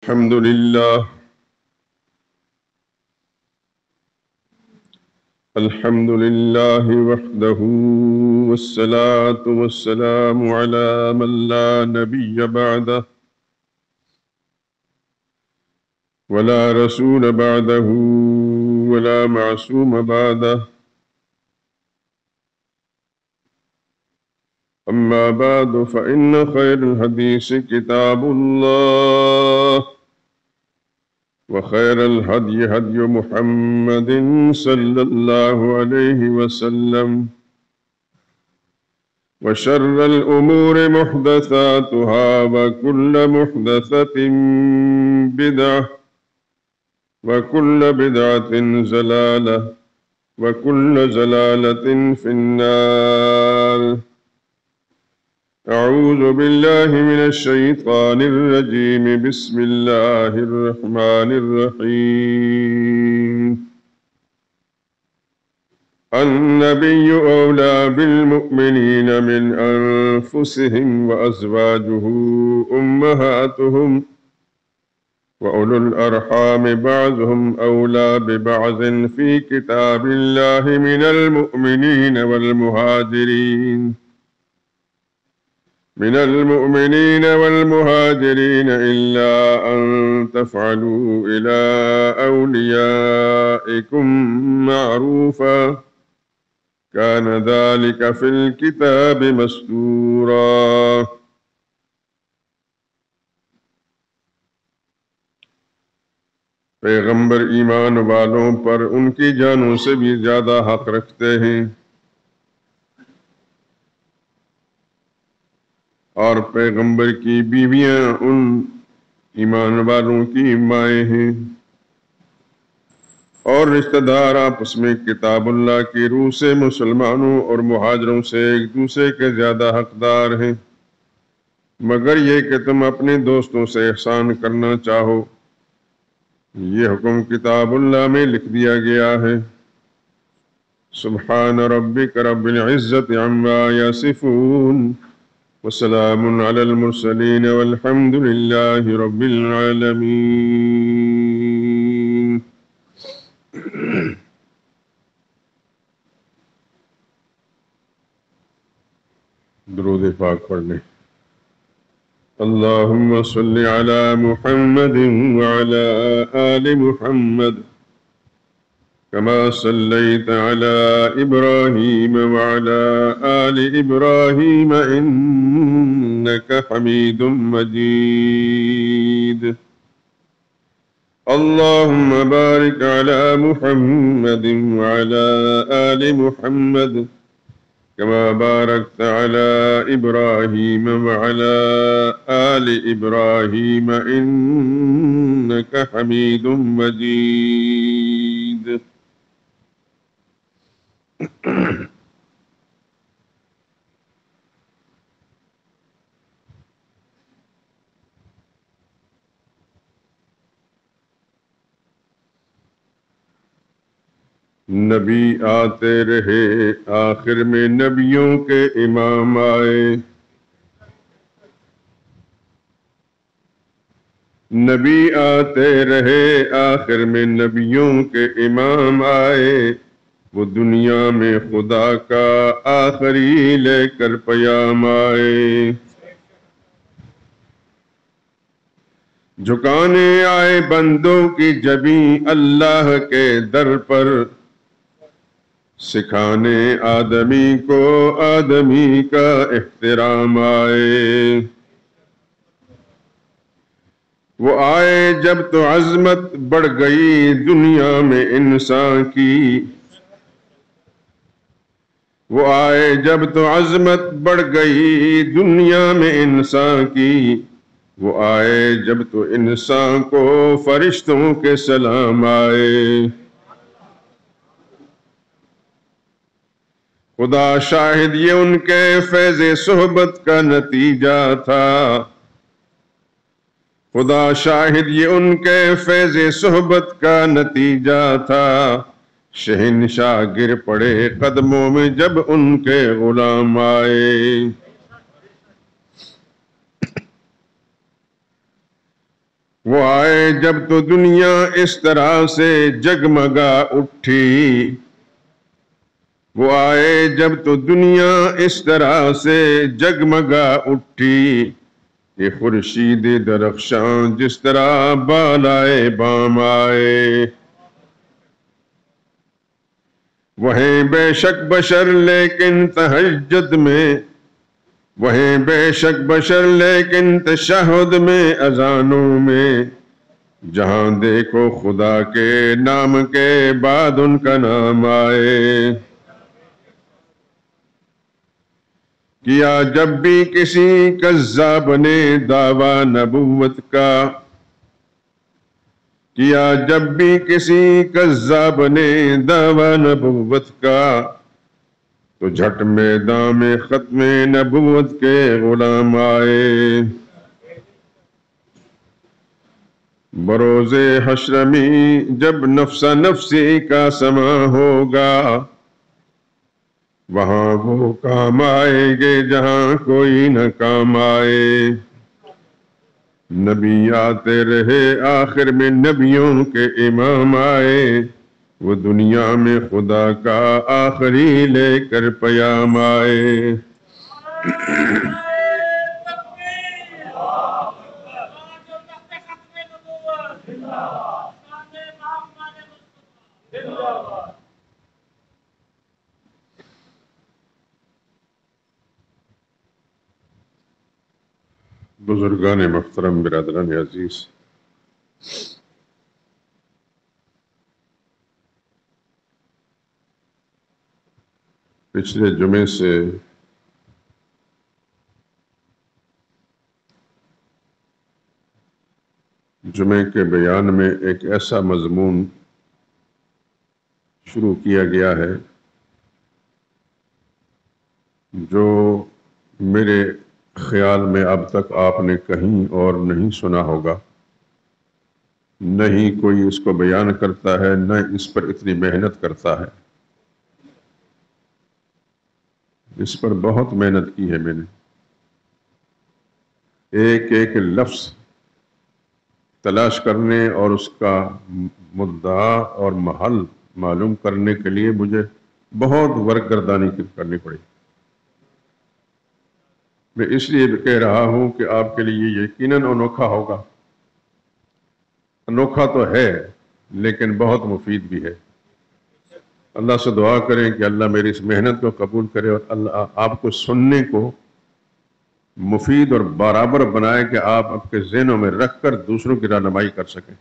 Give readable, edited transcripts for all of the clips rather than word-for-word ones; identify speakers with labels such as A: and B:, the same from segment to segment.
A: الحمد لله وحده والصلاة والسلام على من لا نبي بعده ولا رسول بعده ولا معصوم بعده. أما بعد فإن خير الحديث كتاب الله وخير الهدي هدي محمد صلى الله عليه وسلم وشر الأمور محدثاتها وكل محدثة بدعة وكل بدعة ضلالة وكل ضلالة في النار. أعوذ بالله من الشيطان الرجيم. بسم الله الرحمن الرحيم. النبي أولى بالمؤمنين من أنفسهم وأزواجه أمهاتهم وأولو الأرحام بعضهم أولى ببعض في كتاب الله من المؤمنين والمهاجرين إلا أن تفعلوا إلى أوليائكم معروفا كان ذلك في الكتاب مسطورا. پیغمبر ایمان والوں پر ان کی جانوں سے بھی زیادہ حق رکھتے ہیں اور پیغمبر کی بیویاں ان ایمان والوں کی مائیں ہیں اور رشتہ دار آپس میں کتاب اللہ کی روح سے مسلمانوں اور مہاجروں سے ایک دوسرے کے زیادہ حقدار ہیں مگر یہ کہ تم اپنے دوستوں سے احسان کرنا چاہو. یہ حکم کتاب اللہ میں لکھ دیا گیا ہے. سبحان ربک رب العزت عما یصفون وسلام علی المرسلین والحمد للہ رب العالمین. درود پاک پڑھنے. اللهم صل على محمد وعلى آل محمد كما صليت على إبراهيم وعلى آل إبراهيم إنك حميد مجيد. اللهم بارك على محمد وعلى آل محمد كما باركت على إبراهيم وعلى آل إبراهيم إنك حميد مجيد. نبی آتے رہے آخر میں نبیوں کے امام آئے. نبی آتے رہے آخر میں نبیوں کے امام آئے. وہ دنیا میں خدا کا آخری لے کر پیام آئے. جھکانے آئے بندوں کی جبیں اللہ کے در پر. سکھانے آدمی کو آدمی کا احترام آئے. وہ آئے جب تو عظمت بڑھ گئی دنیا میں انسان کی. وہ آئے جب تو عظمت بڑھ گئی دنیا میں انسان کی. وہ آئے جب تو انسان کو فرشتوں کے سلام آئے. خدا شاہد یہ ان کے فیض صحبت کا نتیجہ تھا. خدا شاہد یہ ان کے فیض صحبت کا نتیجہ تھا. شہنشاہ گر پڑے قدموں میں جب ان کے غلام آئے. وہ آئے جب تو دنیا اس طرح سے جگمگا اٹھی، وہ آئے جب تو دنیا اس طرح سے جگمگا اٹھی، یہ خورشید درخشاں جس طرح بالائے بام آئے۔ وہیں بے شک بشر لیکن تہجد میں، وہیں بے شک بشر لیکن تشہد میں، اذانوں میں، جہاں دیکھو خدا کے نام کے بعد ان کا نام آئے۔ کیا جب بھی کسی کذاب نے دعویٰ نبوت کا، کیا جب بھی کسی کذاب نے دعویٰ نبوت کا، تو جھٹ میدان میں ختم نبوت کے غلام آئے۔ بروز حشر میں جب نفس نفسی کا سما ہوگا، وہاں وہ کام آئیں گے جہاں کوئی نہ کام آئے۔ نبی آتے رہے آخر میں نبیوں کے امام آئے، وہ دنیا میں خدا کا آخری لے کر پیام آئے۔ بزرگان محترم، برادران عزیز، پچھلے جمعے سے جمعے کے بیان میں ایک ایسا مضمون شروع کیا گیا ہے جو میرے خیال میں اب تک آپ نے کہیں اور نہیں سنا ہوگا، نہ ہی کوئی اس کو بیان کرتا ہے، نہ اس پر اتنی محنت کرتا ہے۔ اس پر بہت محنت کی ہے میں نے، ایک ایک لفظ تلاش کرنے اور اس کا مدعا اور محل معلوم کرنے کے لیے مجھے بہت ورکردانی کرنی پڑی۔ میں اس لیے کہہ رہا ہوں کہ آپ کے لیے یقیناً انوکھا ہوگا، انوکھا تو ہے لیکن بہت مفید بھی ہے۔ اللہ سے دعا کریں کہ اللہ میری اس محنت کو قبول کرے اور اللہ آپ کو سننے کو مفید اور برابر بنائے کہ آپ اپنے ذہنوں میں رکھ کر دوسروں کی رہنمائی کر سکیں۔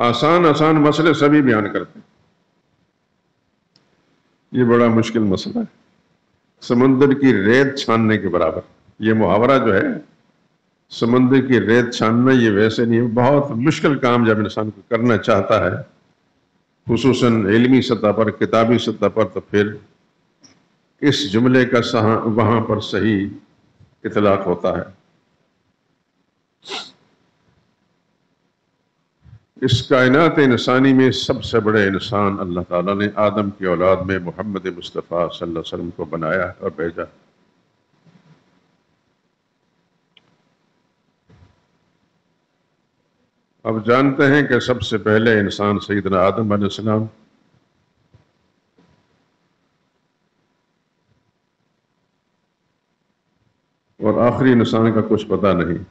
A: آسان آسان مسئلے سبھی بیان کرتے ہیں، یہ بڑا مشکل مسئلہ ہے، سمندر کی ریت چھاننے کے برابر۔ یہ محاورہ جو ہے سمندر کی ریت چھاننا، یہ ویسے نہیں ہے، بہت مشکل کام جب انسان کو کرنا چاہتا ہے، خصوصاً علمی سطح پر، کتابی سطح پر، تو پھر اس جملے کا وہاں پر صحیح اطلاق ہوتا ہے۔ اس کائنات انسانی میں سب سے بڑے انسان اللہ تعالیٰ نے آدم کی اولاد میں محمد مصطفیٰ صلی اللہ علیہ وسلم کو بنایا اور بھیجا۔ اب جانتے ہیں کہ سب سے پہلے انسان سیدنا آدم علیہ السلام، اور آخری انسان کا کچھ پتہ نہیں۔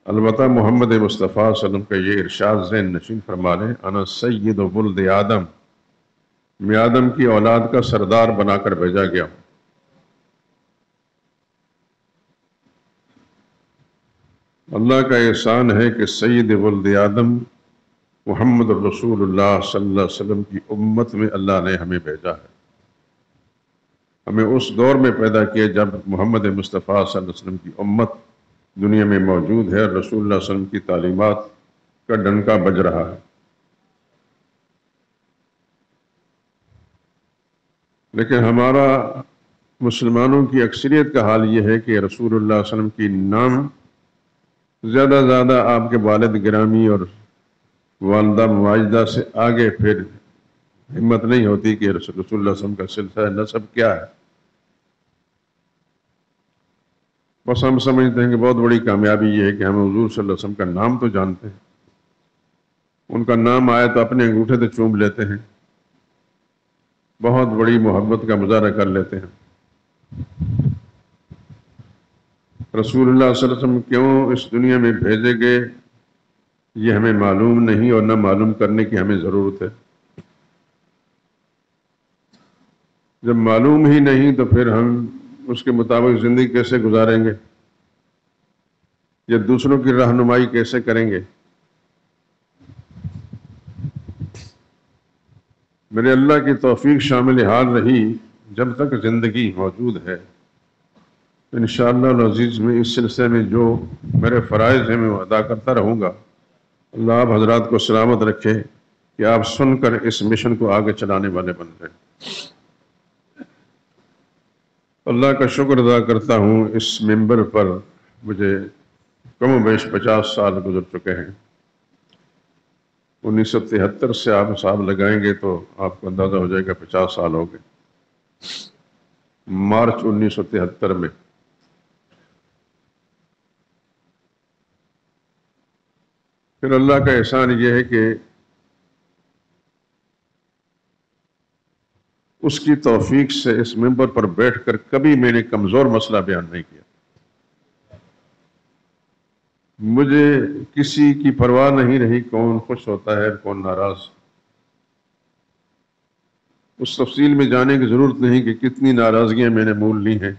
A: البتہ محمد مصطفیٰ صلی اللہ علیہ وسلم کا یہ ارشاد ذہن نشین فرما لیں، انا سید ولد آدم، میں آدم کی اولاد کا سردار بنا کر بھیجا گیا ہوں۔ اللہ کا احسان ہے کہ سید ولد آدم محمد رسول اللہ صلی اللہ علیہ وسلم کی امت میں اللہ نے ہمیں بھیجا ہے۔ ہمیں اس دور میں پیدا کیا جب محمد مصطفیٰ صلی اللہ علیہ وسلم کی امت دنیا میں موجود ہے، رسول اللہ صلی اللہ علیہ وسلم کی تعلیمات کا ڈنکا بج رہا ہے۔ لیکن ہمارا مسلمانوں کی اکثریت کا حال یہ ہے کہ رسول اللہ صلی اللہ علیہ وسلم کی نام زیادہ زیادہ آپ کے والد گرامی اور والدہ مواجدہ سے آگے پھر ہمت نہیں ہوتی کہ رسول اللہ صلی اللہ علیہ وسلم کا سلسلہ نسب کیا ہے۔ بس ہم سمجھتے ہیں کہ بہت بڑی کامیابی یہ ہے کہ ہم حضور صلی اللہ علیہ وسلم کا نام تو جانتے ہیں، ان کا نام آئے تو اپنے انگوٹھے تو چوم لیتے ہیں، بہت بڑی محبت کا مظاہرہ کر لیتے ہیں۔ رسول اللہ صلی اللہ علیہ وسلم کیوں اس دنیا میں بھیجے گئے یہ ہمیں معلوم نہیں، اور نہ معلوم کرنے کی ہمیں ضرورت ہے۔ جب معلوم ہی نہیں تو پھر ہم اس کے مطابق زندگی کیسے گزاریں گے، یا دوسروں کی رہنمائی کیسے کریں گے؟ میرے اللہ کی توفیق شامل حال رہی، جب تک زندگی موجود ہے انشاءاللہ العزیز میں اس سلسلے میں جو میرے فرائض ہیں میں وہ ادا کرتا رہوں گا۔ اللہ آپ حضرات کو سلامت رکھے کہ آپ سن کر اس مشن کو آگے چلانے والے بن جائیں۔ اللہ کا شکر ادا کرتا ہوں، اس ممبر پر مجھے کم و بیش 50 سال گزر چکے ہیں۔ 1973 سے آپ حساب لگائیں گے تو آپ کو اندازہ ہو جائے گا 50 سال ہو گئے، مارچ 1973 میں۔ پھر اللہ کا احسان یہ ہے کہ اس کی توفیق سے اس ممبر پر بیٹھ کر کبھی میں نے کمزور مسئلہ بیان نہیں کیا۔ مجھے کسی کی پرواہ نہیں رہی کون خوش ہوتا ہے کون ناراض۔ اس تفصیل میں جانے کی ضرورت نہیں کہ کتنی ناراضگیاں میں نے مول لی ہیں،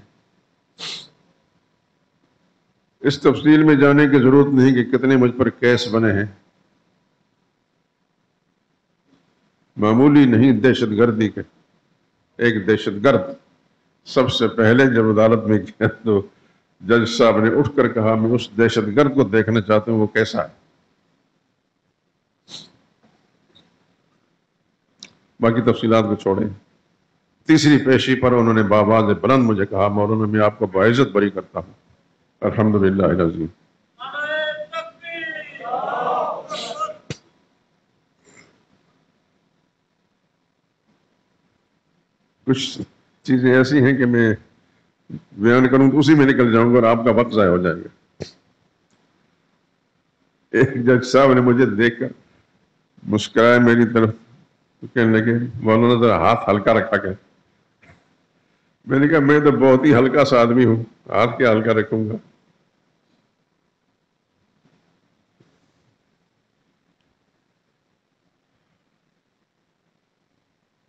A: اس تفصیل میں جانے کی ضرورت نہیں کہ کتنے مجھ پر کیس بنے ہیں۔ معمولی نہیں دہشت گردی کے ایک دہشت گرد سب سے پہلے جب عدالت میں گیا تو جج صاحب نے اٹھ کر کہا میں اس دہشت گرد کو دیکھنا چاہتا ہوں وہ کیسا ہے۔ باقی تفصیلات کو چھوڑیں۔ تیسری پیشی پر انہوں نے بآواز بلند مجھے کہا مولانا میں آپ کو باعزت بری کرتا ہوں۔ الحمدللہ العظیم۔ کچھ چیزیں ایسی ہیں کہ میں بیان کروں تو اسی میں نکل جاؤں گا اور آپ کا وقت ضائع ہو جائے گا۔ ایک جج صاحب نے مجھے دیکھ کر مسکرائے میری طرف، کہنے لگے مولانا ذرا ہاتھ ہلکا رکھا کر۔ میں نے کہا میں تو بہت ہی ہلکا سا آدمی ہوں، ہاتھ کیا ہلکا رکھوں گا۔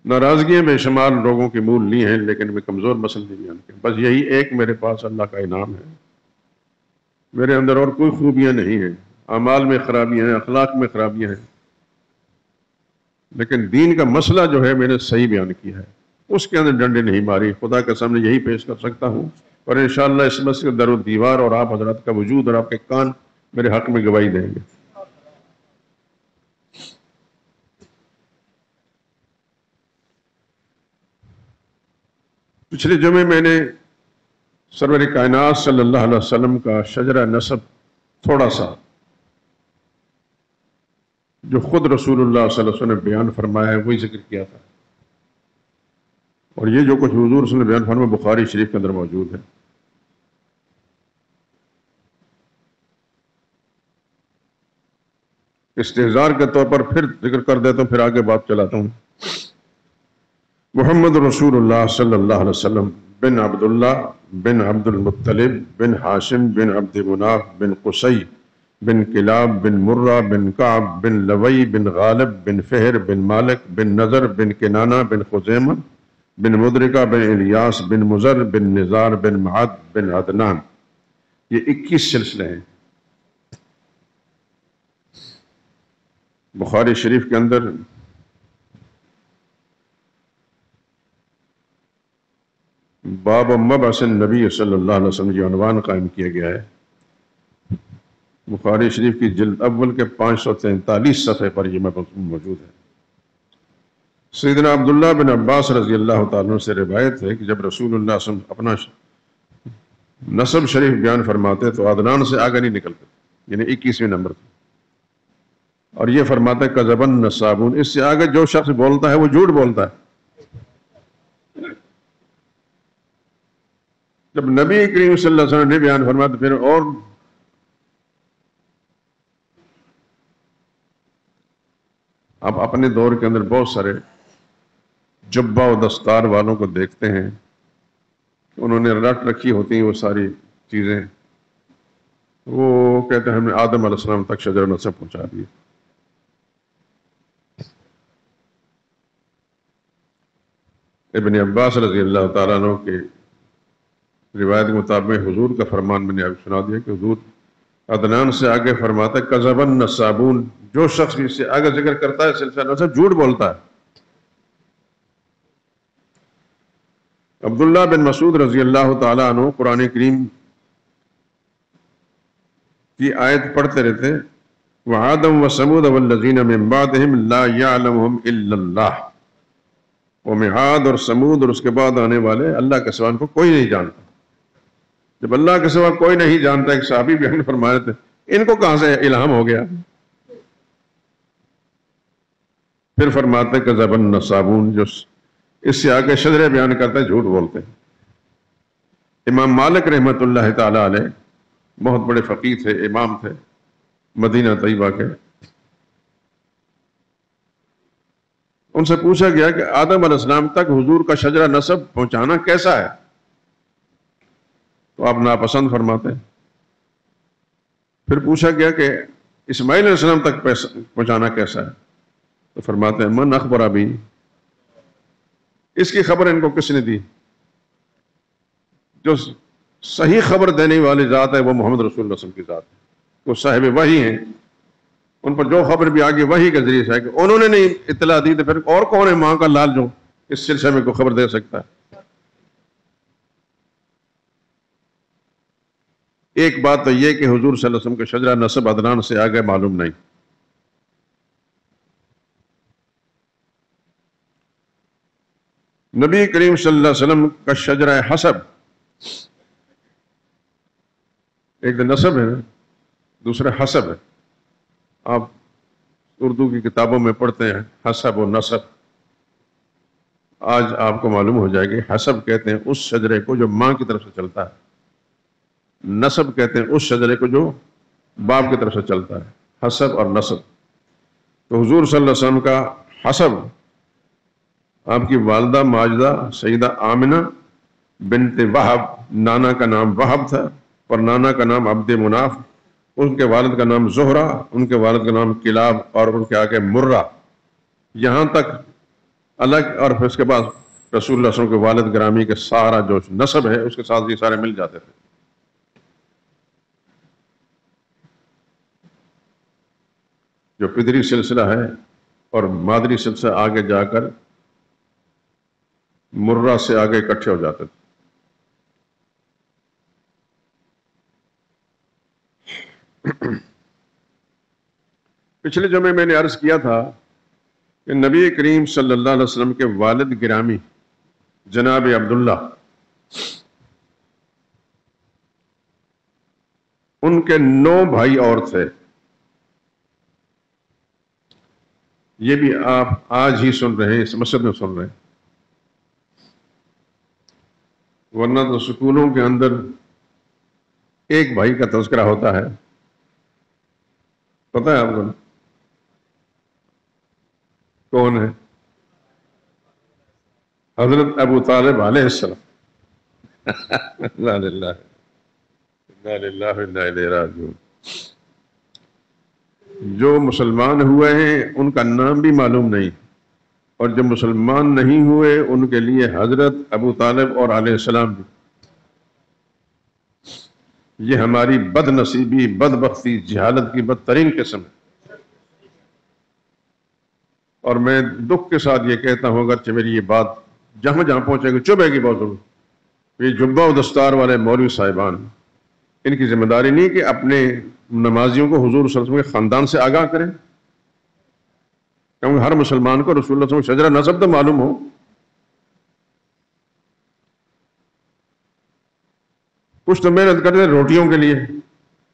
A: ناراضگیاں بے شمار لوگوں کی مول لی ہیں لیکن میں کمزور مسئلہ نہیں بیان کیا۔ بس یہی ایک میرے پاس اللہ کا انعام ہے، میرے اندر اور کوئی خوبیاں نہیں ہیں۔ اعمال میں خرابیاں ہیں، اخلاق میں خرابیاں ہیں، لیکن دین کا مسئلہ جو ہے میں نے صحیح بیان کیا ہے، اس کے اندر ڈنڈے نہیں ماری۔ خدا کے سامنے یہی پیش کر سکتا ہوں، اور انشاءاللہ اس مسجد در و دیوار اور آپ حضرات کا وجود اور آپ کے کان میرے حق میں گواہی دیں گے۔ پچھلے جمعے میں نے سرور کائنات صلی اللہ علیہ وسلم کا شجرہ نسب تھوڑا سا جو خود رسول اللہ صلی اللہ علیہ وسلم نے بیان فرمایا ہے وہی ذکر کیا تھا، اور یہ جو کچھ حضور صلی اللہ علیہ وسلم نے بیان فرمایا بخاری شریف کے اندر موجود ہے۔ استحضار کے طور پر پھر ذکر کر دیتا ہوں، پھر آگے بات چلاتا ہوں۔ محمد رسول اللہ صلی اللہ علیہ وسلم بن عبداللہ بن عبد المطلب بن ہاشم بن عبد مناف بن قصی بن کلاب بن مرہ بن کعب بن لوی بن غالب بن فہر بن مالک بن نظر بن کنانہ بن خزیمہ بن مدرکہ بن الیاس بن مزر بن نزار بن معد بن عدنان۔ یہ 21 سلسلے ہیں بخاری شریف کے اندر۔ باب مبعث النبی صلی اللہ علیہ وسلم یہ عنوان قائم کیا گیا ہے۔ بخاری شریف کی جلد اول کے 543 صفحے پر یہ موجود ہے۔ سیدنا عبداللہ بن عباس رضی اللہ تعالیٰ سے روایت ہے کہ جب رسول اللہ صلی اللہ علیہ وسلم اپنا نسب شریف بیان فرماتے تو عدنان سے آگے نہیں نکلتے، یعنی 21ویں نمبر تھا، اور یہ فرماتے کذبن نصابون، اس سے آگے جو شخص بولتا ہے وہ جھوٹ بولتا ہے۔ جب نبی کریم صلی اللہ علیہ وسلم نے بیان فرمایا تو پھر اور آپ اپنے دور کے اندر بہت سارے جبہ و دستار والوں کو دیکھتے ہیں، انہوں نے رٹ رکھی ہوتی ہیں وہ ساری چیزیں، وہ کہتے ہیں ہم نے آدم علیہ السلام تک شجر نسب پہنچا دی۔ ابن عباس رضی اللہ تعالیٰ عنہ کے روایت کے مطابق حضور کا فرمان میں نے ابھی سنا دیا کہ حضور عدنان سے آگے فرماتا ہے کذب النسابون، جو شخص بھی اس سے آگے ذکر کرتا ہے سلسلہ نسب جھوٹ بولتا ہے۔ عبداللہ بن مسعود رضی اللہ تعالیٰ عنہ قرآن کریم کی آیت پڑھتے رہتے وَعَادًا وَثَمُودَ وَالَّذِينَ مِن بَعْدِهِمْ لَا يَعْلَمُهُمْ إِلَّا اللَّهُ، عاد اور سمود اور اس کے بعد آنے والے اللہ کے سوا کو کوئی نہیں جانتا۔ جب اللہ کے سوا کوئی نہیں جانتا، ایک صحابی بھی ہم فرما رہے تھے ان کو کہاں سے الہام ہو گیا؟ پھر فرماتے ہیں کذب النسابون، جو اس سے آگے شجرے بیان کرتا ہے جھوٹ بولتے ہیں۔ امام مالک رحمۃ اللہ تعالی علیہ بہت بڑے فقیہ تھے، امام تھے مدینہ طیبہ کے۔ ان سے پوچھا گیا کہ آدم علیہ السلام تک حضور کا شجرہ نسب پہنچانا کیسا ہے؟ تو آپ ناپسند فرماتے ہیں۔ پھر پوچھا گیا کہ اسماعیل علیہ السلام تک پہنچانا کیسا ہے؟ تو فرماتے ہیں من اخبر ابھی، اس کی خبر ان کو کس نے دی؟ جو صحیح خبر دینے والی ذات ہے وہ محمد رسول اللہ صلی اللہ علیہ وسلم کی ذات ہے، وہ صاحب وحی ہیں، ان پر جو خبر بھی آگے وحی کے ذریعے سے ہے کہ انہوں نے نہیں اطلاع دی تو پھر اور کون ہے ماں کا لال جو اس سلسلے میں کوئی خبر دے سکتا ہے؟ ایک بات تو یہ کہ حضور صلی اللہ علیہ وسلم کے شجرہ نسب عدنان سے آگے معلوم نہیں۔ نبی کریم صلی اللہ علیہ وسلم کا شجرہ حسب، ایک نسب ہے دوسرا حسب ہے۔ آپ اردو کی کتابوں میں پڑھتے ہیں حسب و نسب، آج آپ کو معلوم ہو جائے گی حسب کہتے ہیں اس شجرے کو جو ماں کی طرف سے چلتا ہے، نسب کہتے ہیں اس شجرے کو جو باپ کی طرف سے چلتا ہے، حسب اور نسب۔ تو حضور صلی اللہ علیہ وسلم کا حسب آپ کی والدہ ماجدہ سیدہ آمنہ بنت وہب، نانا کا نام وہب تھا اور نانا کا نام عبد مناف، ان کے والد کا نام زہرہ، ان کے والد کا نام کلاب اور ان کے آگے مرہ، یہاں تک الگ، اور پھر اس کے بعد رسول اللہ صلی اللہ علیہ وسلم کے والد گرامی کے سارا جو نسب ہے اس کے ساتھ یہ سارے مل جاتے تھے۔ جو پدری سلسلہ ہے اور مادری سلسلہ آگے جا کر مرہ سے آگے اکٹھے ہو جاتے تھے۔ پچھلے جمعے میں نے عرض کیا تھا کہ نبی کریم صلی اللہ علیہ وسلم کے والد گرامی جناب عبداللہ، ان کے 9 بھائی اور تھے۔ یہ بھی آپ آج ہی سن رہے ہیں، اس مسجد میں سن رہے ہیں، ورنہ تو سکولوں کے اندر ایک بھائی کا تذکرہ ہوتا ہے، پتہ ہے آپ کو کون ہے؟ حضرت ابو طالب علیہ السلام۔ انا للہ وانا الیہ راجعون۔ جو مسلمان ہوئے ہیں ان کا نام بھی معلوم نہیں، اور جو مسلمان نہیں ہوئے ان کے لیے حضرت ابو طالب اور علیہ السلام بھی۔ یہ ہماری بد نصیبی، بدبختی، جہالت کی بدترین قسم ہے۔ اور میں دکھ کے ساتھ یہ کہتا ہوں، اگرچہ میری یہ بات جہاں جہاں پہنچے گی چبھے گی بہت ضرور، یہ جبہ و دستار والے مولوی صاحبان، ان کی ذمہ داری نہیں کہ اپنے نمازیوں کو حضور صلی اللہ علیہ وسلم کے خاندان سے آگاہ کریں، کیونکہ ہر مسلمان کو رسول اللہ صلی اللہ علیہ وسلم شجرہ نسب تو معلوم ہو۔ کچھ تو محنت کرتے روٹیوں کے لیے،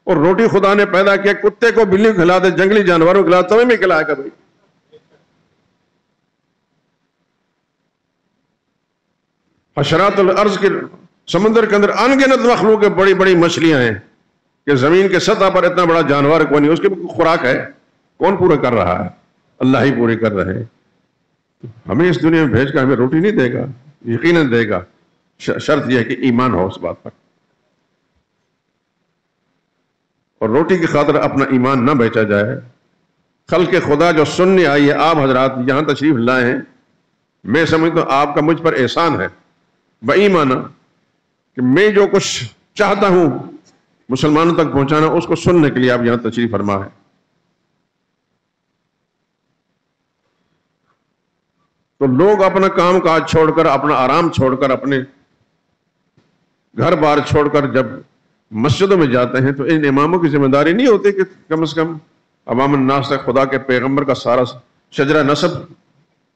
A: اور روٹی خدا نے پیدا کیا، کتے کو بلی کھلا دے، جنگلی جانوروں کو کھلا دے، تمہیں بھی کھلائے گا بھائی۔ حشرات الارض کے سمندر کے اندر انگنت مخلوق کے بڑی بڑی مچھلیاں ہیں کہ زمین کے سطح پر اتنا بڑا جانور کوئی نہیں، اس کی خوراک ہے، کون پورا کر رہا ہے؟ اللہ ہی پورے کر رہے ہیں۔ ہمیں اس دنیا میں بھیج کر ہمیں روٹی نہیں دے گا، یقیناً دے گا، شرط یہ ہے کہ ایمان ہو اس بات پر، اور روٹی کی خاطر اپنا ایمان نہ بیچا جائے۔ خلق خدا جو سننے آئی ہے، آپ حضرات یہاں تشریف لائے ہیں، میں سمجھتا ہوں آپ کا مجھ پر احسان ہے بایمانہ کہ میں جو کچھ چاہتا ہوں مسلمانوں تک پہنچانا، اس کو سننے کے لیے آپ یہاں تشریف فرما ہے۔ تو لوگ اپنا کام کاج چھوڑ کر، اپنا آرام چھوڑ کر، اپنے گھر بار چھوڑ کر جب مسجدوں میں جاتے ہیں تو ان اماموں کی ذمہ داری نہیں ہوتی کہ کم از کم عوام الناس تک خدا کے پیغمبر کا سارا شجرہ نسب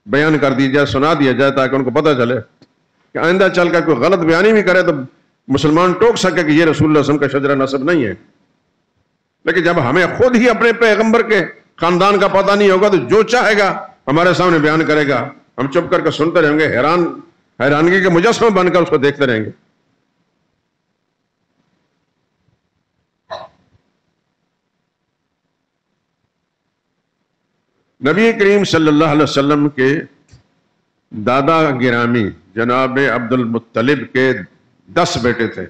A: بیان کر دی جائے، سنا دیا جائے، تاکہ ان کو پتہ چلے کہ آئندہ چل کر کوئی غلط بیانی بھی کرے تو مسلمان ٹوک سکے کہ یہ رسول اللہ صلی اللہ علیہ وسلم کا شجرہ نسب نہیں ہے۔ لیکن جب ہمیں خود ہی اپنے پیغمبر کے خاندان کا پتہ نہیں ہوگا تو جو چاہے گا ہمارے سامنے بیان کرے گا، ہم چپ کر کے سنتے رہیں گے، حیرانگی کے مجسمے بن کر اس کو دیکھتے رہیں گے۔ نبی کریم صلی اللہ علیہ وسلم کے دادا گرامی جناب عبد المطلب کے 10 بیٹے تھے۔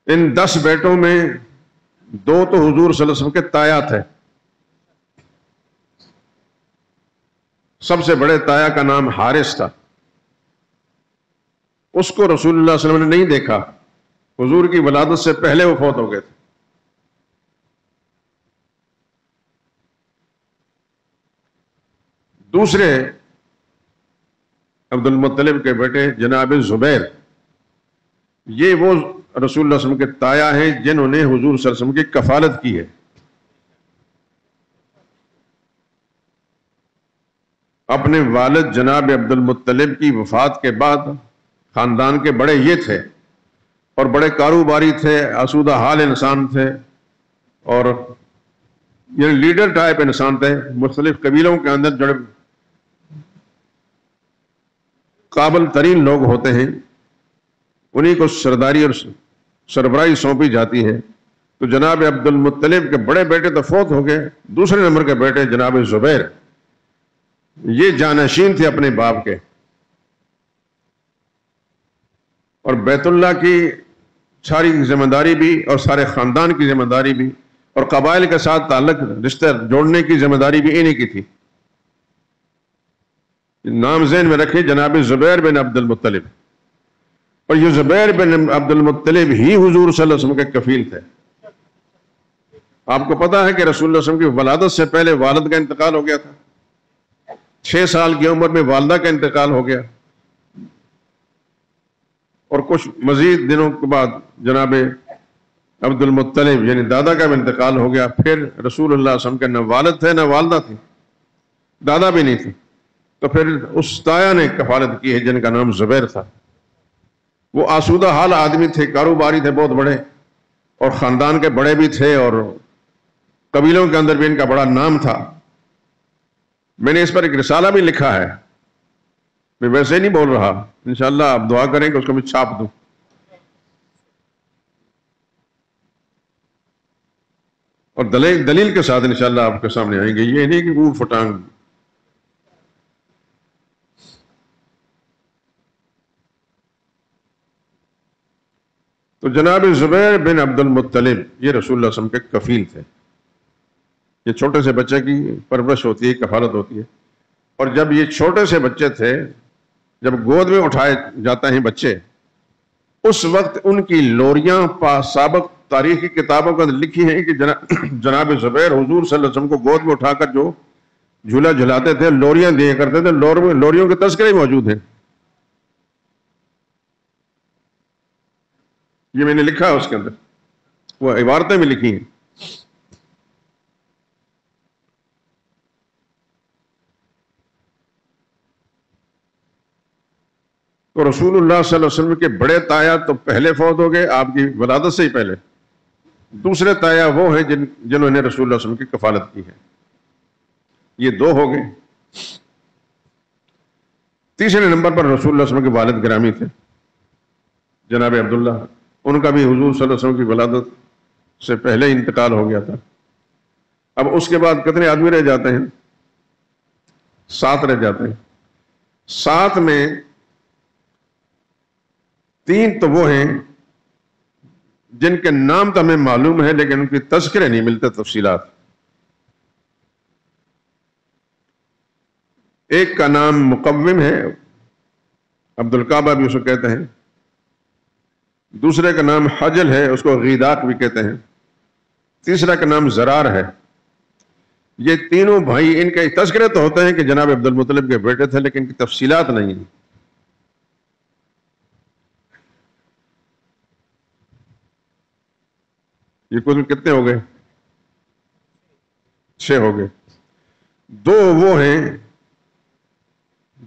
A: ان 10 بیٹوں میں 2 تو حضور صلی اللہ علیہ وسلم کے تایا تھے۔ سب سے بڑے تایا کا نام حارث تھا، اس کو رسول اللہ صلی اللہ علیہ وسلم نے نہیں دیکھا، حضور کی ولادت سے پہلے وہ فوت ہو گئے تھے۔ دوسرے عبد المطلب کے بیٹے جناب زبیر، یہ وہ رسول اللہ صلی اللہ علیہ وسلم کے تایا ہیں جنہوں نے حضور صلی اللہ علیہ وسلم کی کفالت کی ہے۔ اپنے والد جناب عبد المطلب کی وفات کے بعد خاندان کے بڑے یہ تھے، اور بڑے کاروباری تھے، آسودہ حال انسان تھے، اور یہ لیڈر ٹائپ انسان تھے۔ مختلف قبیلوں کے اندر جو قابل ترین لوگ ہوتے ہیں انہی کو سرداری اور سربراہی سونپی جاتی ہے۔ تو جناب عبد المطلب کے بڑے بیٹے تو فوت ہو گئے، دوسرے نمبر کے بیٹے جناب زبیر یہ جانشین تھے اپنے باپ کے، اور بیت اللہ کی ساری ذمہ داری بھی اور سارے خاندان کی ذمہ داری بھی اور قبائل کے ساتھ تعلق رشتہ جوڑنے کی ذمہ داری بھی انہی کی تھی۔ نام ذہن میں رکھیں، جناب زبیر بن عبد المطلب، اور یہ زبیر بن عبد المطلب ہی حضور صلی اللہ علیہ وسلم کے کفیل تھے۔ آپ کو پتا ہے کہ رسول اللہ صلی اللہ علیہ وسلم کی ولادت سے پہلے والد کا انتقال ہو گیا تھا، 6 سال کی عمر میں والدہ کا انتقال ہو گیا، اور کچھ مزید دنوں کے بعد جناب عبد المطلب یعنی دادا کا بھی انتقال ہو گیا۔ پھر رسول اللہ صلی اللہ علیہ وسلم کے نہ والد تھے نہ والدہ تھی، دادا بھی نہیں تھی، تو پھر اس تایا نے کفالت کی ہے جن کا نام زبیر تھا۔ وہ آسودہ حال آدمی تھے، کاروباری تھے بہت بڑے، اور خاندان کے بڑے بھی تھے، اور قبیلوں کے اندر بھی ان کا بڑا نام تھا۔ میں نے اس پر ایک رسالہ بھی لکھا ہے، میں ویسے نہیں بول رہا، انشاءاللہ آپ دعا کریں کہ اس کو میں چھاپ دوں۔ اور دلیل کے ساتھ انشاءاللہ آپ کے سامنے آئیں گے، یہ نہیں کہ وہ فٹانگ۔ تو جناب زبیر بن عبد المطلب یہ رسول اللہ صلی اللہ علیہ وسلم کے کفیل تھے۔ یہ چھوٹے سے بچے کی پرورش ہوتی ہے، کفالت ہوتی ہے، اور جب یہ چھوٹے سے بچے تھے، جب گود میں اٹھائے جاتے ہیں بچے، اس وقت ان کی لوریاں سابق تاریخی کتابوں کے اندر لکھی ہیں کہ جناب زبیر حضور صلی اللہ علیہ وسلم کو گود میں اٹھا کر جو جھولا جھلاتے تھے، لوریاں دیا کرتے تھے، لوریوں کے تذکرے موجود ہیں۔ یہ میں نے لکھا ہے، اس کے اندر وہ عبارتیں بھی لکھی ہیں۔ تو رسول اللہ صلی اللہ علیہ وسلم کے بڑے تایا تو پہلے فوت ہو گئے آپ کی ولادت سے ہی پہلے، دوسرے تایا وہ ہیں جنہوں نے رسول اللہ صلی اللہ علیہ وسلم کی کفالت کی ہے، یہ 2 ہو گئے۔ تیسرے نمبر پر رسول اللہ صلی اللہ علیہ وسلم کے والد گرامی تھے جناب عبداللہ، ان کا بھی حضور صلی اللہ علیہ وسلم کی ولادت سے پہلے انتقال ہو گیا تھا۔ اب اس کے بعد کتنے آدمی رہ جاتے ہیں؟ 7 رہ جاتے ہیں۔ 7 میں 3 تو وہ ہیں جن کے نام تو ہمیں معلوم ہے لیکن ان کی تذکرے نہیں ملتے، تفصیلات۔ ایک کا نام مقوم ہے، عبد الکعبہ بھی اسے کہتے ہیں، دوسرے کا نام حجل ہے، اس کو غیداق بھی کہتے ہیں، تیسرا کا نام زرار ہے۔ یہ تینوں بھائی، ان کے تذکرے تو ہوتے ہیں کہ جناب عبد المطلب کے بیٹے تھے، لیکن ان کی تفصیلات نہیں ہیں۔ یہ کل کتنے ہو گئے؟ 6 ہو گئے۔ 2 وہ ہیں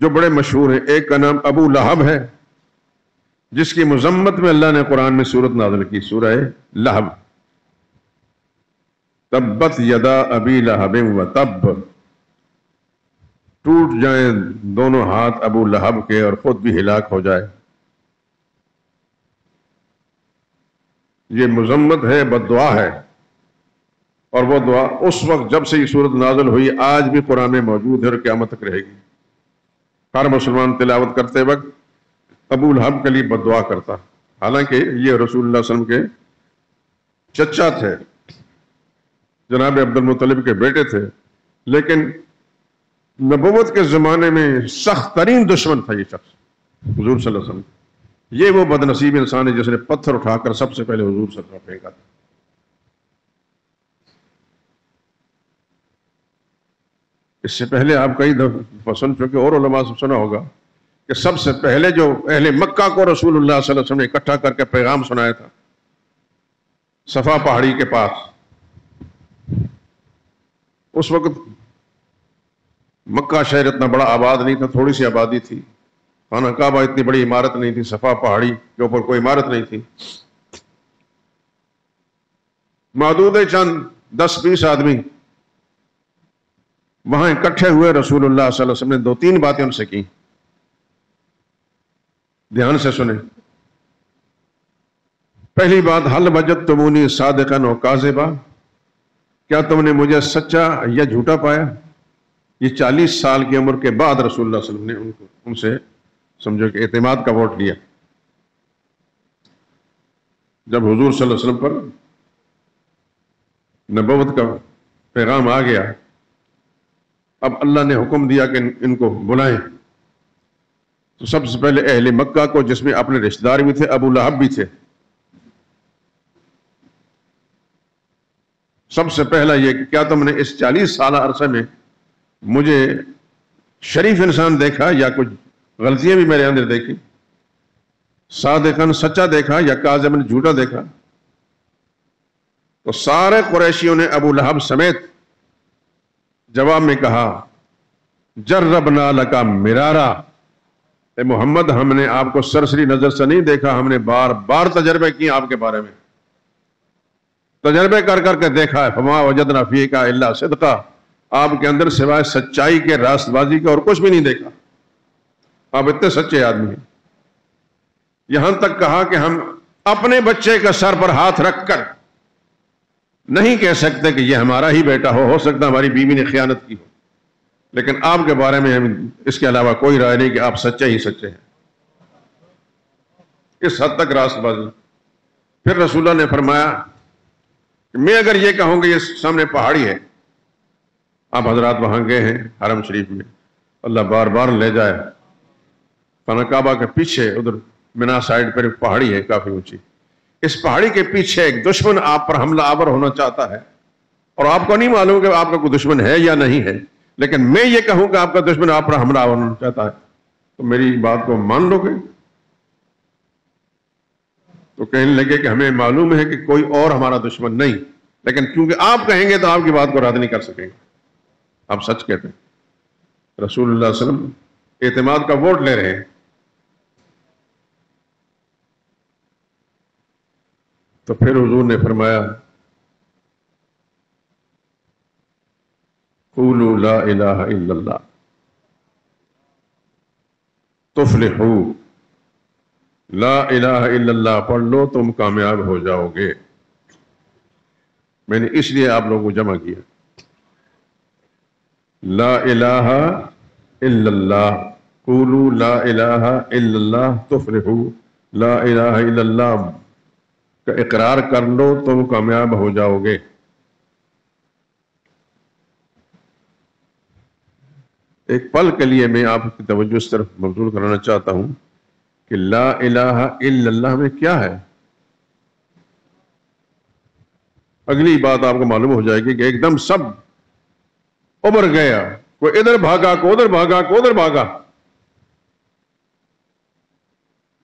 A: جو بڑے مشہور ہیں۔ ایک کا نام ابو لہب ہے، جس کی مذمت میں اللہ نے قرآن میں سورت نازل کی، سورہ لہب، تبت یدا ابی لہب و تب، ٹوٹ جائیں دونوں ہاتھ ابو لہب کے اور خود بھی ہلاک ہو جائے۔ یہ مذمت ہے، بد دعا ہے، اور وہ دعا اس وقت جب سے یہ سورت نازل ہوئی آج بھی قرآن میں موجود ہے اور قیامت تک رہے گی۔ ہر مسلمان تلاوت کرتے وقت ابو لہب کے لیے بد دعا کرتا، حالانکہ یہ رسول اللہ صلی اللہ علیہ وسلم کے چچا تھے، جناب عبد المطلب کے بیٹے تھے، لیکن نبوت کے زمانے میں سخت ترین دشمن تھا یہ شخص حضور صلی اللہ علیہ وسلم۔ یہ وہ بد نصیب انسان ہے جس نے پتھر اٹھا کر سب سے پہلے حضور صلی اللہ علیہ وسلم پھینکا تھا۔ اس سے پہلے آپ کئی دفعہ سن چکے، اور علماء سے سنا ہوگا کہ سب سے پہلے جو اہل مکہ کو رسول اللہ صلی اللہ علیہ وسلم نے اکٹھا کر کے پیغام سنایا تھا صفا پہاڑی کے پاس۔ اس وقت مکہ شہر اتنا بڑا آباد نہیں تھا، تھوڑی سی آبادی تھی، خانہ کعبہ اتنی بڑی عمارت نہیں تھی، صفا پہاڑی کے اوپر کوئی عمارت نہیں تھی، محدود چند 10-20 آدمی وہاں اکٹھے ہوئے۔ رسول اللہ صلی اللہ علیہ وسلم نے 2-3 باتیں ان سے کی، دھیان سے سنیں۔ پہلی بات، حل وجدتمونی صادقا و کاذبا، کیا تم نے مجھے سچا یا جھوٹا پایا؟ یہ 40 سال کی عمر کے بعد رسول اللہ صلی اللہ علیہ وسلم نے ان سے سمجھو کہ اعتماد کا ووٹ لیا۔ جب حضور صلی اللہ علیہ وسلم پر نبوت کا پیغام آ گیا، اب اللہ نے حکم دیا کہ ان کو بلائیں، تو سب سے پہلے اہل مکہ کو، جس میں اپنے رشتہ دار بھی تھے، ابو لہب بھی تھے، سب سے پہلا یہ کہ کیا تم نے اس 40 سالہ عرصے میں مجھے شریف انسان دیکھا یا کچھ غلطیاں بھی میرے اندر دیکھی؟ صادقاً سچا دیکھا یا کاذباً جھوٹا دیکھا؟ تو سارے قریشیوں نے ابو لہب سمیت جواب میں کہا، جربنا لکا مرارا، اے محمد ہم نے آپ کو سرسری نظر سے نہیں دیکھا، ہم نے بار بار تجربے کیے آپ کے بارے میں، تجربے کر کر کے دیکھا ہے، فما وجدنا فیک الا صدقا، آپ کے اندر سوائے سچائی کے، راست بازی کے اور کچھ بھی نہیں دیکھا، آپ اتنے سچے آدمی ہیں۔ یہاں تک کہا کہ ہم اپنے بچے کا سر پر ہاتھ رکھ کر نہیں کہہ سکتے کہ یہ ہمارا ہی بیٹا ہو سکتا ہماری بیوی نے خیانت کی ہو، لیکن آپ کے بارے میں ہم اس کے علاوہ کوئی رائے نہیں کہ آپ سچے ہی سچے ہیں، اس حد تک راست بازی۔ پھر رسول اللہ نے فرمایا کہ میں اگر یہ کہوں کہ یہ سامنے پہاڑی ہے، آپ حضرات وہاں گئے ہیں حرم شریف میں، اللہ بار بار لے جائے، خانہ کعبہ کے پیچھے ادھر منا سائڈ پر ایک پہاڑی ہے کافی اونچی، اس پہاڑی کے پیچھے ایک دشمن آپ پر حملہ آور ہونا چاہتا ہے، اور آپ کو نہیں معلوم کہ آپ کا کوئی دشمن ہے یا نہیں ہے، لیکن میں یہ کہوں کہ آپ کا دشمن آپ پر حملہ آور ہونا چاہتا ہے تو میری بات کو مان لو گے؟ تو کہنے لگے کہ ہمیں معلوم ہے کہ کوئی اور ہمارا دشمن نہیں، لیکن کیونکہ آپ کہیں گے تو آپ کی بات کو رد نہیں کر سکیں گے، آپ سچ کہتے ہیں۔ رسول اللہ صلی اللہ علیہ وسلم اعتماد کا ووٹ لے رہے ہیں۔ تو پھر حضور نے فرمایا، قولوا لا الہ الا اللہ، تفلحو، لا الہ الا اللہ پڑھ لو تم کامیاب ہو جاؤ گے۔ میں نے اس لیے آپ لوگوں کو جمع کیا، لا الہ الا اللہ، قولوا لا الہ الا اللہ تفلحو، لا الہ الا اللہ کا اقرار کر لو تم کامیاب ہو جاؤ گے۔ ایک پل کے لیے میں آپ کی توجہ اس طرف مبذول کرانا چاہتا ہوں کہ لا الہ الا اللہ میں کیا ہے۔ اگلی بات آپ کو معلوم ہو جائے گی کہ ایک دم سب ابھر گیا، کوئی ادھر بھاگا، کوئی ادھر بھاگا، کوئی ادھر بھاگا،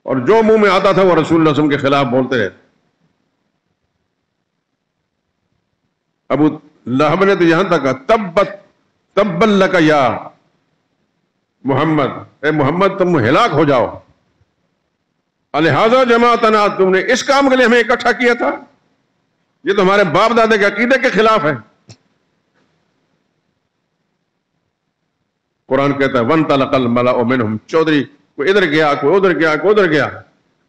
A: اور جو منہ میں آتا تھا وہ رسول اللہ صلی اللہ علیہ وسلم کے خلاف بولتے رہے۔ ابو لہب نے تو یہاں تک کہا تبت لک یا محمد، اے محمد تم ہلاک ہو جاؤ، الہذا جماعتنا، تم نے اس کام کے لیے ہمیں اکٹھا کیا تھا، یہ تو ہمارے باپ دادے کے عقیدے کے خلاف ہے۔ قرآن کہتا ہے وَانْطَلَقَ الْمَلَأُ مِنْهُمْ، چودھری کوئی ادھر گیا، کوئی ادھر گیا، کوئی ادھر گیا،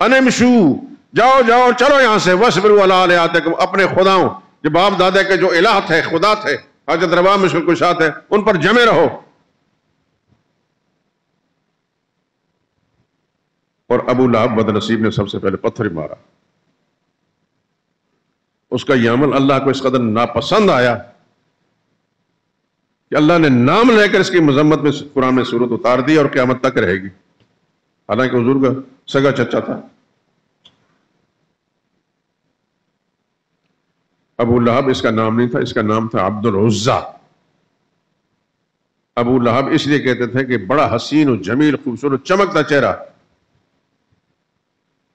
A: اَنِمْشُوا، جاؤ جاؤ چلو یہاں سے، وَاصْبِرُوا عَلَىٰ آلِهَتِكُمْ، اپنے خداؤں جو باپ دادے کے جو الہ تھے، خدا تھے، حاجت روا مشکل کشا تھے، ان پر جمے رہو۔ اور ابو لہب بدنصیب نے سب سے پہلے پتھر مارا۔ اس کا یہ عمل اللہ کو اس قدر ناپسند آیا کہ اللہ نے نام لے کر اس کی مذمت میں قرآن میں سورت اتار دی اور قیامت تک رہے گی، حالانکہ حضور کا سگا چچا تھا۔ ابو لہب اس کا نام نہیں تھا، اس کا نام تھا عبد العزیٰ۔ ابو لہب اس لیے کہتے تھے کہ بڑا حسین و جمیل، خوبصورت، چمکتا چہرہ،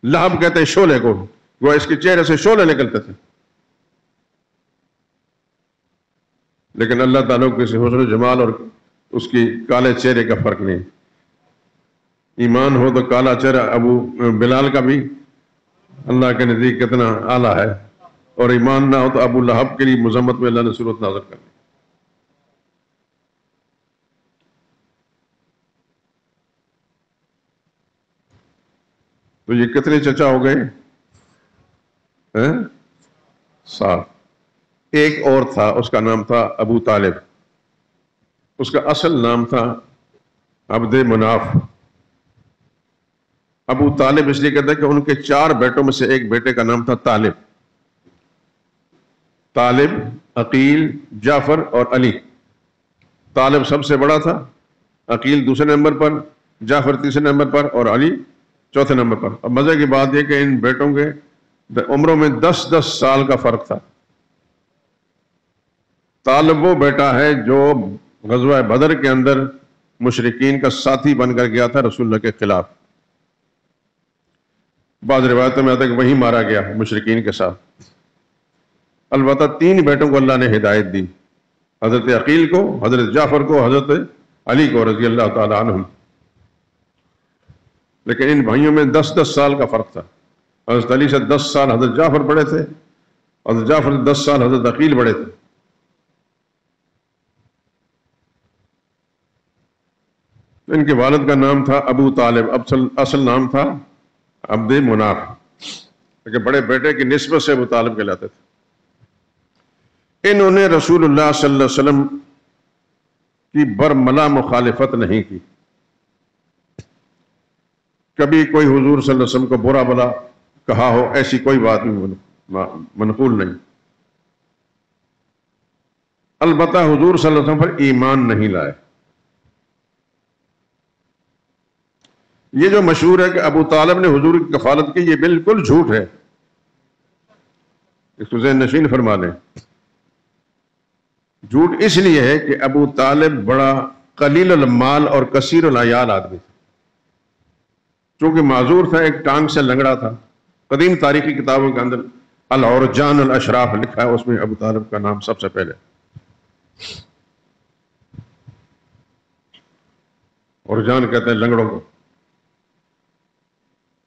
A: لہب کہتے ہیں شعلے کو، وہ اس کے چہرے سے شعلے نکلتے تھے، لیکن اللہ تعالیٰ کو کسی حسن و جمال اور اس کی کالے چہرے کا فرق نہیں۔ ایمان ہو تو کالا چہرہ ابو بلال کا بھی اللہ کے نزدیک کتنا اعلیٰ ہے، اور ایمان نہ ہو تو ابو لہب کے لیے مذمت میں اللہ نے صورت نازل کر دی۔ تو یہ کتنے چچا ہو گئے؟ 7۔ ایک اور تھا، اس کا نام تھا ابو طالب، اس کا اصل نام تھا عبد مناف۔ ابو طالب اس لیے کہتے ہیں کہ ان کے 4 بیٹوں میں سے ایک بیٹے کا نام تھا طالب۔ طالب، عقیل، جعفر اور علی۔ طالب سب سے بڑا تھا، عقیل دوسرے نمبر پر، جعفر تیسرے نمبر پر اور علی چوتھے نمبر پر۔ اب مزے کی بات یہ کہ ان بیٹوں کے عمروں میں 10 سال کا فرق تھا۔ طالب وہ بیٹا ہے جو غزوہ بدر کے اندر مشرکین کا ساتھی بن کر گیا تھا رسول اللہ کے خلاف۔ بعض روایتوں میں آتا ہے کہ وہیں مارا گیا مشرکین کے ساتھ۔ البتہ 3 بیٹوں کو اللہ نے ہدایت دی، حضرت عقیل کو، حضرت جعفر کو، حضرت علی کو رضی اللہ تعالی عنہم۔ لیکن ان بھائیوں میں 10 سال کا فرق تھا۔ حضرت علی سے 10 سال حضرت جعفر بڑے تھے، حضرت جعفر سے 10 سال حضرت عقیل بڑے تھے۔ ان کے والد کا نام تھا ابو طالب، اصل نام تھا عبد مناف، لیکن بڑے بیٹے کی نسبت سے ابو طالب کہلاتے تھے۔ انہوں نے رسول اللہ صلی اللہ علیہ وسلم کی برملا مخالفت نہیں کی، کبھی کوئی حضور صلی اللہ علیہ وسلم کو برا بلا کہا ہو، ایسی کوئی بات نہیں منقول نہیں۔ البتہ حضور صلی اللہ علیہ وسلم پر ایمان نہیں لائے۔ یہ جو مشہور ہے کہ ابو طالب نے حضور کی کفالت کی، یہ بالکل جھوٹ ہے، اس کو ذہن نشین فرما لیں۔ جھوٹ اس لیے ہے کہ ابو طالب بڑا قلیل المال اور کثیر العیال آدمی تھا، چونکہ معذور تھا، ایک ٹانگ سے لنگڑا تھا۔ قدیم تاریخی کتابوں کے اندر العرجان الاشراف لکھا ہے، اس میں ابو طالب کا نام سب سے پہلے۔ عرجان کہتے ہیں لنگڑوں کو۔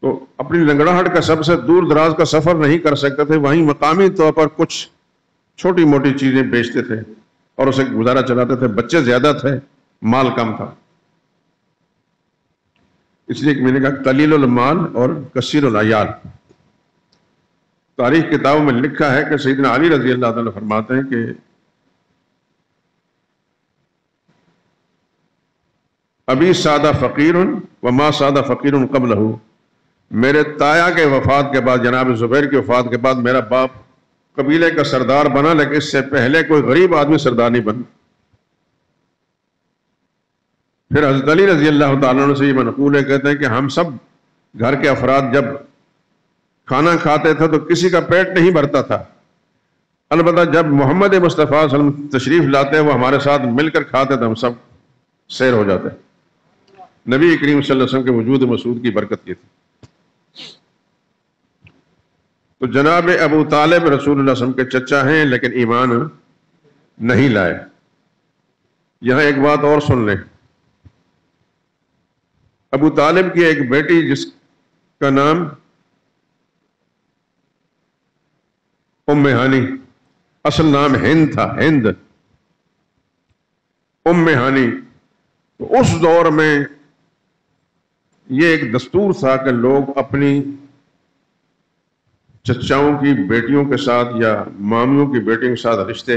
A: تو اپنی لنگڑاہٹ کا سب سے دور دراز کا سفر نہیں کر سکتے تھے، وہیں مقامی طور پر کچھ چھوٹی موٹی چیزیں بیچتے تھے اور اسے گزارا چلاتے تھے۔ بچے زیادہ تھے، مال کم تھا۔ اس لیے کہ میں نے کہا قلیل المال اور کثیر العیال. تاریخ کتابوں میں لکھا ہے کہ سیدنا علی رضی اللہ تعالیٰ فرماتے ہیں کہ ابھی سادہ فقیر وما سادہ فقیر قبلہ، میرے تایا کے وفات کے بعد، جناب زبیر کی وفات کے بعد میرا باپ قبیلے کا سردار بنا، لیکن اس سے پہلے کوئی غریب آدمی سردار نہیں بنا. پھر حضرت علی رضی اللہ تعالیٰ عنہ سے یہ منقول ہے، کہتے ہیں کہ ہم سب گھر کے افراد جب کھانا کھاتے تھے تو کسی کا پیٹ نہیں بھرتا تھا، البتہ جب محمد مصطفیٰ صلی اللہ علیہ وسلم تشریف لاتے وہ ہمارے ساتھ مل کر کھاتے تھے، ہم سب سیر ہو جاتے. نبی کریم صلی اللہ علیہ وسلم کے وجود مسعود کی برکت یہ تھی. تو جناب ابو طالب رسول اللہ صلی اللہ علیہ وسلم کے چچا ہیں لیکن ایمان نہیں لائے. یہاں ایک بات اور سن لیں، ابو طالب کی ایک بیٹی جس کا نام ام ہانی، اصل نام ہند تھا، ہند ام ہانی. تو اس دور میں یہ ایک دستور تھا کہ لوگ اپنی چچاؤں کی بیٹیوں کے ساتھ یا مامیوں کی بیٹیوں کے ساتھ رشتے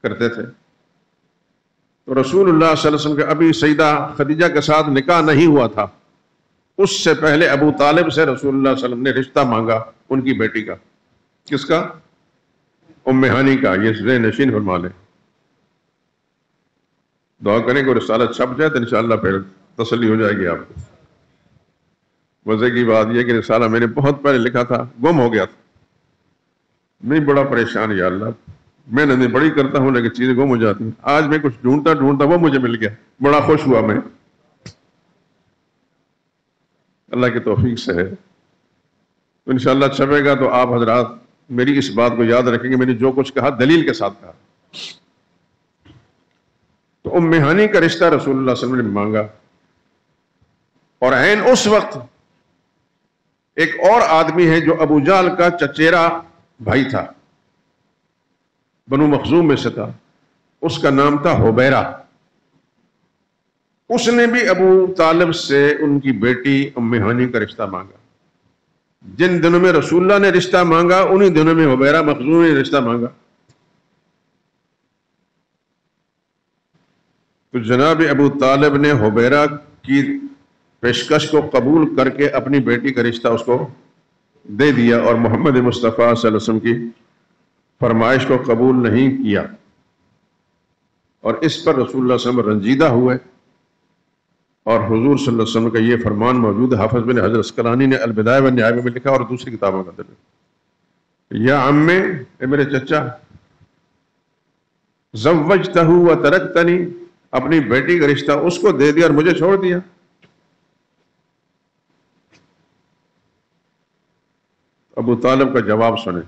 A: کرتے تھے. تو رسول اللہ صلی اللہ علیہ وسلم کے ابھی سیدہ خدیجہ کے ساتھ نکاح نہیں ہوا تھا، اس سے پہلے ابو طالب سے رسول اللہ صلی اللہ علیہ وسلم نے رشتہ مانگا ان کی بیٹی کا. کس کا؟ ام ہانی کا. یہ ذہن نشین فرما لیں. دعا کریں کہ رسالت چھپ جائے تو انشاءاللہ پھر تسلی ہو جائے گی آپ کو. مزے کی بات یہ کہ رسالہ میں نے بہت پہلے لکھا تھا، گم ہو گیا تھا. میں بڑا پریشان، یا اللہ میں نے بڑی کرتا ہوں لیکن چیزیں گم ہو جاتی ہیں. آج میں کچھ ڈھونڈتا وہ مجھے مل گیا، بڑا خوش ہوا میں، اللہ کی توفیق سے ہے. تو انشاءاللہ چھپے گا تو آپ حضرات میری اس بات کو یاد رکھیں گے، میں نے جو کچھ کہا دلیل کے ساتھ کہا. تو ام ہانی کا رشتہ رسول اللہ صلی اللہ علیہ وسلم نے مانگا، اور عین اس وقت ایک اور آدمی ہے جو ابو جہل کا چچیرا بھائی تھا، بنو مخزوم میں سے تھا، اس کا نام تھا حبیرہ. اس نے بھی ابو طالب سے ان کی بیٹی ام ہانی کا رشتہ مانگا. جن دنوں میں رسول اللہ نے رشتہ مانگا انہی دنوں میں حبیرہ مخزوم نے رشتہ مانگا. تو جناب ابو طالب نے حبیرہ کی پیشکش کو قبول کر کے اپنی بیٹی کا رشتہ اس کو دے دیا، اور محمد مصطفیٰ صلی اللہ علیہ وسلم کی فرمائش کو قبول نہیں کیا. اور اس پر رسول اللہ صلی اللہ علیہ وسلم رنجیدہ ہوئے، اور حضور صلی اللہ علیہ وسلم کا یہ فرمان موجود ہے. حافظ بن حجر اسقلانی نے البدایہ والنہایہ میں لکھا، اور دوسری کتابوں کا درج، یا عمے، اے میرے چچا، زوجتہ وترکتنی، اپنی بیٹی کا رشتہ اس کو دے دیا اور مجھے چھوڑ دیا. ابو طالب کا جواب سنیں.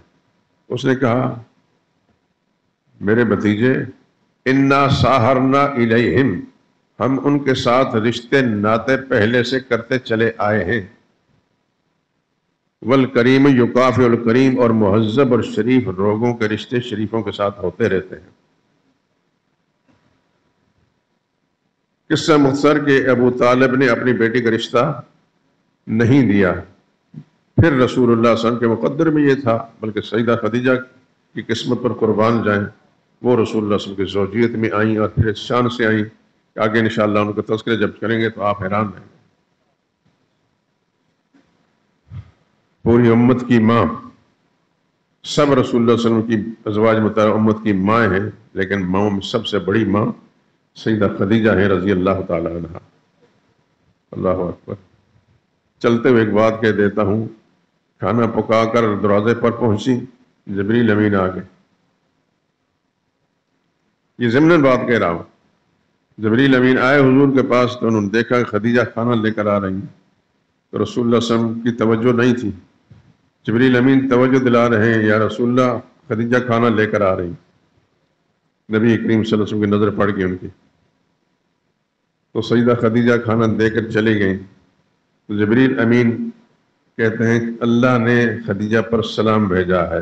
A: اس نے کہا میرے بھتیجے، انا ساہرنا الیہم، ہم ان کے ساتھ رشتے ناطے پہلے سے کرتے چلے آئے ہیں. والکریم یکافئ الکریم، اور مہذب اور شریف لوگوں کے رشتے شریفوں کے ساتھ ہوتے رہتے ہیں. قصہ مختصر کہ ابو طالب نے اپنی بیٹی کا رشتہ نہیں دیا. پھر رسول اللہ صلی اللہ علیہ وسلم کے مقدر میں یہ تھا، بلکہ سیدہ خدیجہ کی قسمت پر قربان جائیں، وہ رسول اللہ صلی اللہ علیہ وسلم کی زوجیت میں آئیں، اور پھر اس شان سے آئیں کہ آگے انشاءاللہ ان کا تذکرہ جب کریں گے تو آپ حیران رہیں گے. پوری امت کی ماں، سب رسول اللہ صلی اللہ علیہ وسلم کی ازواج مطہرہ امت کی ماں ہیں، لیکن ماں میں سب سے بڑی ماں سیدہ خدیجہ ہیں رضی اللہ تعالی عنہ. اللہ اکبر. چلتے ہوئے ایک بات کہہ دیتا ہوں. کھانا پکا کر دروازے پر پہنچی، جبریل امین آ گئے. یہ ضمناً بات کہہ رہا ہوں. جبریل امین آئے حضور کے پاس تو انہوں نے دیکھا کہ خدیجہ کھانا لے کر آ رہی ہیں. تو رسول اللہ صلی اللہ علیہ وسلم کی توجہ نہیں تھی. جبریل امین توجہ دلا رہے ہیں، یا رسول اللہ خدیجہ کھانا لے کر آ رہی ہیں. نبی کریم صلی اللہ علیہ وسلم کی نظر پڑ گئی ان کی، تو سیدہ خدیجہ کھانا دے کر چلی گئیں. تو جبریل امین کہتے ہیں کہ اللہ نے خدیجہ پر سلام بھیجا ہے.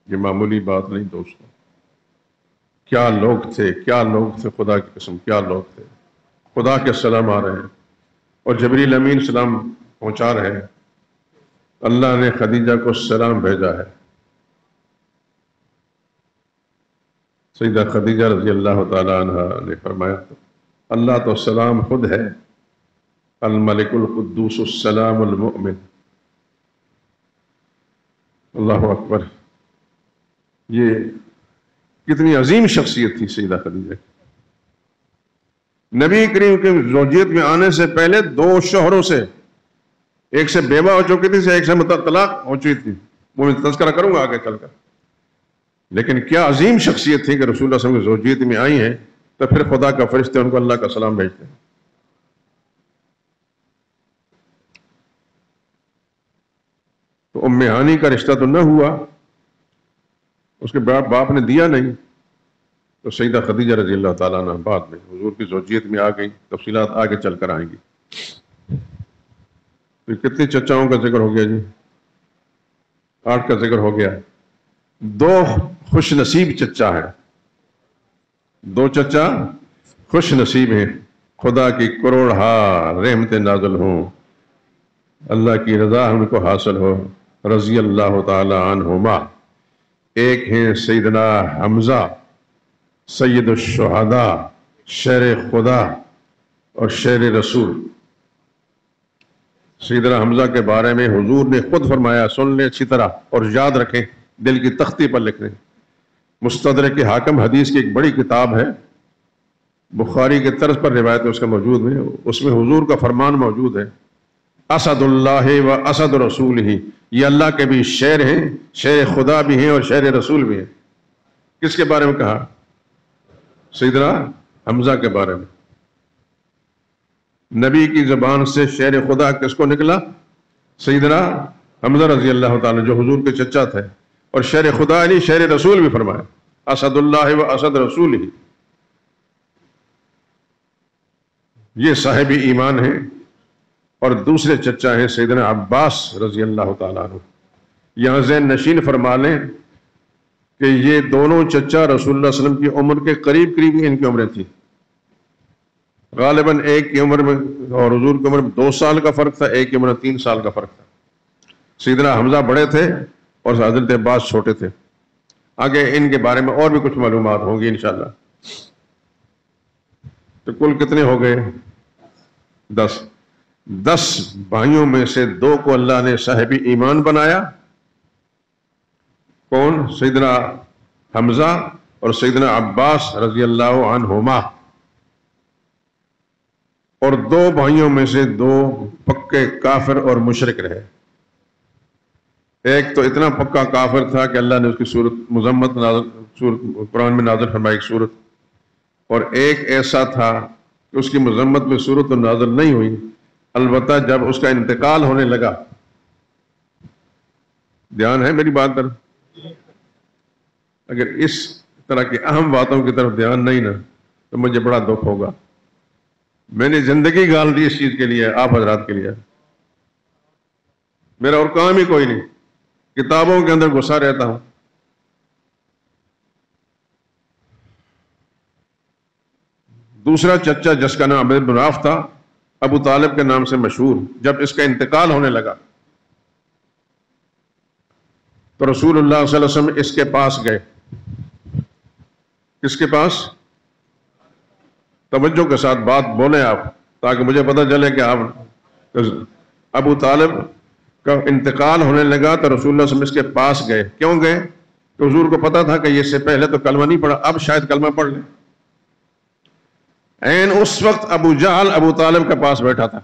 A: یہ معمولی بات نہیں دوستوں. کیا لوگ تھے، کیا لوگ تھے، خدا کی قسم کیا لوگ تھے. خدا کے سلام آ رہے ہیں. اور جبریل امین سلام پہنچا رہے ہیں، اللہ نے خدیجہ کو سلام بھیجا ہے۔ سیدہ خدیجہ رضی اللہ تعالی عنہ نے فرمایا اللہ تو سلام خود ہے، الملک القدوس السلام المؤمن۔ اللہ اکبر، یہ کتنی عظیم شخصیت تھی سیدہ خدیجہ کی۔ نبی کریم کے زوجیت میں آنے سے پہلے 2 شوہروں سے، ایک سے بیوہ ہو چکی تھی، ایک سے طلاق ہو چکی تھی، وہ میں تذکرہ کروں گا آگے چل کر۔ لیکن کیا عظیم شخصیت تھی کہ رسول اللہ صلی اللہ علیہ وسلم کی زوجیت میں آئی ہیں تو پھر خدا کا فرشتے ان کو اللہ کا سلام بھیجتے ہیں۔ تو ام ہانی کا رشتہ تو نہ ہوا، اس کے باپ نے دیا نہیں، تو سیدہ خدیجہ رضی اللہ تعالیٰ عنہ بعد میں حضور کی زوجیت میں آ گئی۔ تفصیلات آگے چل کر آئیں گی۔ تو کتنے چچاؤں کا ذکر ہو گیا جی؟ 8 کا ذکر ہو گیا۔ 2 خوش نصیب چچا ہیں، 2 چچا خوش نصیب ہیں، خدا کی کروڑہا رحمتیں نازل ہوں، اللہ کی رضا ان کو حاصل ہو، رضی اللہ تعالی عنہما۔ ایک ہیں سیدنا حمزہ سید الشہداء، شیر خدا اور شیر رسول۔ سیدنا حمزہ کے بارے میں حضور نے خود فرمایا، سن لیں اچھی طرح اور یاد رکھیں، دل کی تختی پر لکھ لیں۔ مستدرک حاکم حدیث کی ایک بڑی کتاب ہے، بخاری کے طرز پر روایت اس کا موجود ہے، اس میں حضور کا فرمان موجود ہے، اسد اللہ و اسد رسول ہی، یہ اللہ کے بھی شیر ہیں، شیر خدا بھی ہیں اور شیر رسول بھی ہیں۔ کس کے بارے میں کہا؟ سیدنا حمزہ کے بارے میں۔ نبی کی زبان سے شیر خدا کس کو نکلا؟ سیدنا حمزہ رضی اللہ تعالیٰ، جو حضور کے چچا تھے، اور شیر خدا علی شیر رسول بھی فرمایا، اسد اللہ و اسد رسول ہی۔ یہ صاحب ایمان ہیں۔ اور دوسرے چچا ہیں سیدنا عباس رضی اللہ تعالیٰ عنہ۔ یہاں ذہن نشین فرما لیں کہ یہ دونوں چچا رسول اللہ صلی اللہ علیہ وسلم کی عمر کے قریب قریب ان کی عمریں تھیں، غالباً ایک کی عمر میں اور حضور کی عمر میں 2 سال کا فرق تھا، ایک کی عمر میں 3 سال کا فرق تھا۔ سیدنا حمزہ بڑے تھے اور حضرت عباس چھوٹے تھے۔ آگے ان کے بارے میں اور بھی کچھ معلومات ہوں گی انشاءاللہ۔ تو کل کتنے ہو گئے؟ 10 بھائیوں میں سے 2 کو اللہ نے صاحب ایمان بنایا۔ کون؟ سیدنا حمزہ اور سیدنا عباس رضی اللہ عنہما۔ اور 2 بھائیوں میں سے 2 پکے کافر اور مشرک رہے۔ ایک تو اتنا پکا کافر تھا کہ اللہ نے اس کی صورت مذمت قرآن میں نازل فرمائی ایک صورت، اور ایک ایسا تھا کہ اس کی مذمت میں صورت نازل نہیں ہوئی، البتہ جب اس کا انتقال ہونے لگا، دھیان ہے میری بات پر، اگر اس طرح کی اہم باتوں کی طرف دھیان نہیں نا تو مجھے بڑا دکھ ہوگا۔ میں نے زندگی گال دی اس چیز کے لیے، آپ حضرات کے لیے، میرا اور کام ہی کوئی نہیں، کتابوں کے اندر گھسا رہتا ہوں۔ دوسرا چچا جس کا نام عبد بن عوف تھا، ابو طالب کے نام سے مشہور، جب اس کا انتقال ہونے لگا تو رسول اللہ صلی اللہ علیہ وسلم اس کے پاس گئے۔ کس کے پاس؟ توجہ کے ساتھ بات بولیں آپ، تاکہ مجھے پتہ چلے کہ آپ، ابو طالب کا انتقال ہونے لگا تو رسول اللہ صلی اللہ علیہ وسلم اس کے پاس گئے۔ کیوں گئے؟ کہ حضور کو پتا تھا کہ یہ سے پہلے تو کلمہ نہیں پڑھا، اب شاید کلمہ پڑھ لیں۔ این اس وقت ابو جہل ابو طالب کے پاس بیٹھا تھا،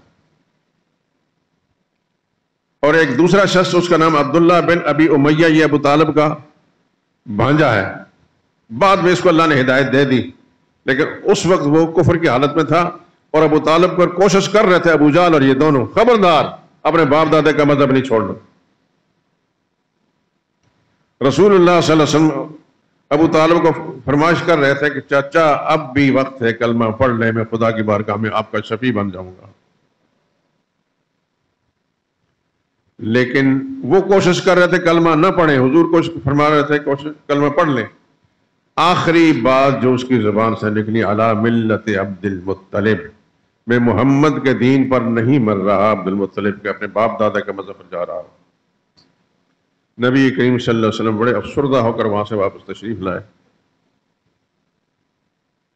A: اور ایک دوسرا شخص اس کا نام عبداللہ بن ابی امیہ، یہ ابو طالب کا بھانجا ہے، بعد میں اس کو اللہ نے ہدایت دے دی، لیکن اس وقت وہ کفر کی حالت میں تھا، اور ابو طالب پر کوشش کر رہے تھے ابو جہل اور یہ دونوں، خبردار اپنے باپ دادے کا مذہب نہیں چھوڑنا۔ رسول اللہ صلی اللہ علیہ وسلم ابو طالب کو فرمائش کر رہے تھے کہ چاچا اب بھی وقت ہے، کلمہ پڑھ لیں، میں خدا کی بارگاہ میں آپ کا شفیع بن جاؤں گا۔ لیکن وہ کوشش کر رہے تھے کلمہ نہ پڑھیں، حضور کو فرما رہے تھے کلمہ پڑھ لیں۔ آخری بات جو اس کی زبان سے نکلی، علی ملت عبد المطلب، میں محمد کے دین پر نہیں مر رہا، عبد المطلب کے اپنے باپ دادا کے مذہب پر جا رہا ہوں۔ نبی کریم صلی اللہ علیہ وسلم بڑے افسردہ ہو کر وہاں سے واپس تشریف لائے،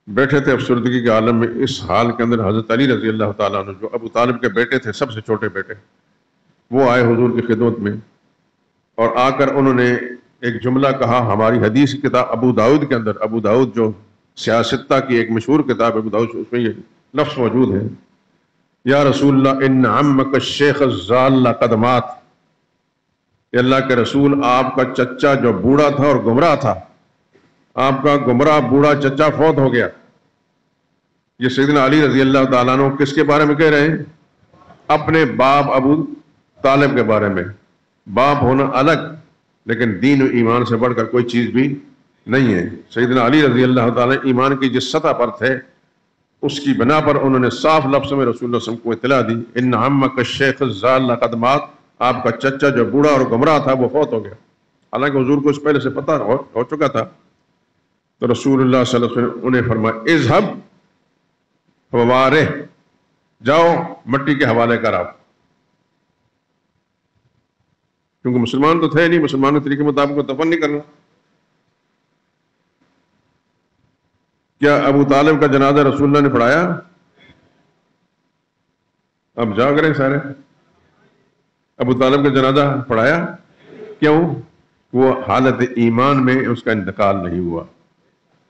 A: بیٹھے تھے افسردگی کے عالم میں۔ اس حال کے اندر حضرت علی رضی اللہ تعالیٰ عنہ جو ابو طالب کے بیٹے تھے، سب سے چھوٹے بیٹے، وہ آئے حضور کی خدمت میں، اور آ کر انہوں نے ایک جملہ کہا۔ ہماری حدیث کی کتاب ابو داؤد کے اندر، ابو داؤد جو سیاستہ کی ایک مشہور کتاب ابو داؤد، اس میں یہ لفظ موجود ہے، یا رسول اللہ ان عمک الشیخ الضال قد مات، کہ اللہ کے رسول آپ کا چچا جو بوڑھا تھا اور گمراہ تھا، آپ کا گمراہ بوڑھا چچا فوت ہو گیا۔ یہ سیدنا علی رضی اللہ تعالیٰ عنہ کس کے بارے میں کہہ رہے ہیں؟ اپنے باپ ابو طالب کے بارے میں۔ باپ ہونا الگ، لیکن دین و ایمان سے بڑھ کر کوئی چیز بھی نہیں ہے۔ سیدنا علی رضی اللہ تعالیٰ ایمان کی جس سطح پر تھے، اس کی بنا پر انہوں نے صاف لفظوں میں رسول اللہ صلی اللہ علیہ وسلم کو اطلاع دی، ان عمک الشیخ الضال قد مات، آپ کا چچا جو بوڑھا اور گمراہ تھا وہ فوت ہو گیا۔ حالانکہ حضور کو اس پہلے سے پتہ ہو چکا تھا۔ تو رسول اللہ صلی اللہ علیہ وسلم انہیں فرمایا اذهب فوارہ، جاؤ مٹی کے حوالے کر آپ، کیونکہ مسلمان تو تھے نہیں، مسلمانوں کے طریقے کے مطابق دفن نہیں کرنا۔ کیا ابو طالب کا جنازہ رسول اللہ نے پڑھایا؟ اب جاگ رہے سارے۔ ابو طالب کا جنازہ پڑھایا؟ کیوں؟ وہ حالت ایمان میں اس کا انتقال نہیں ہوا۔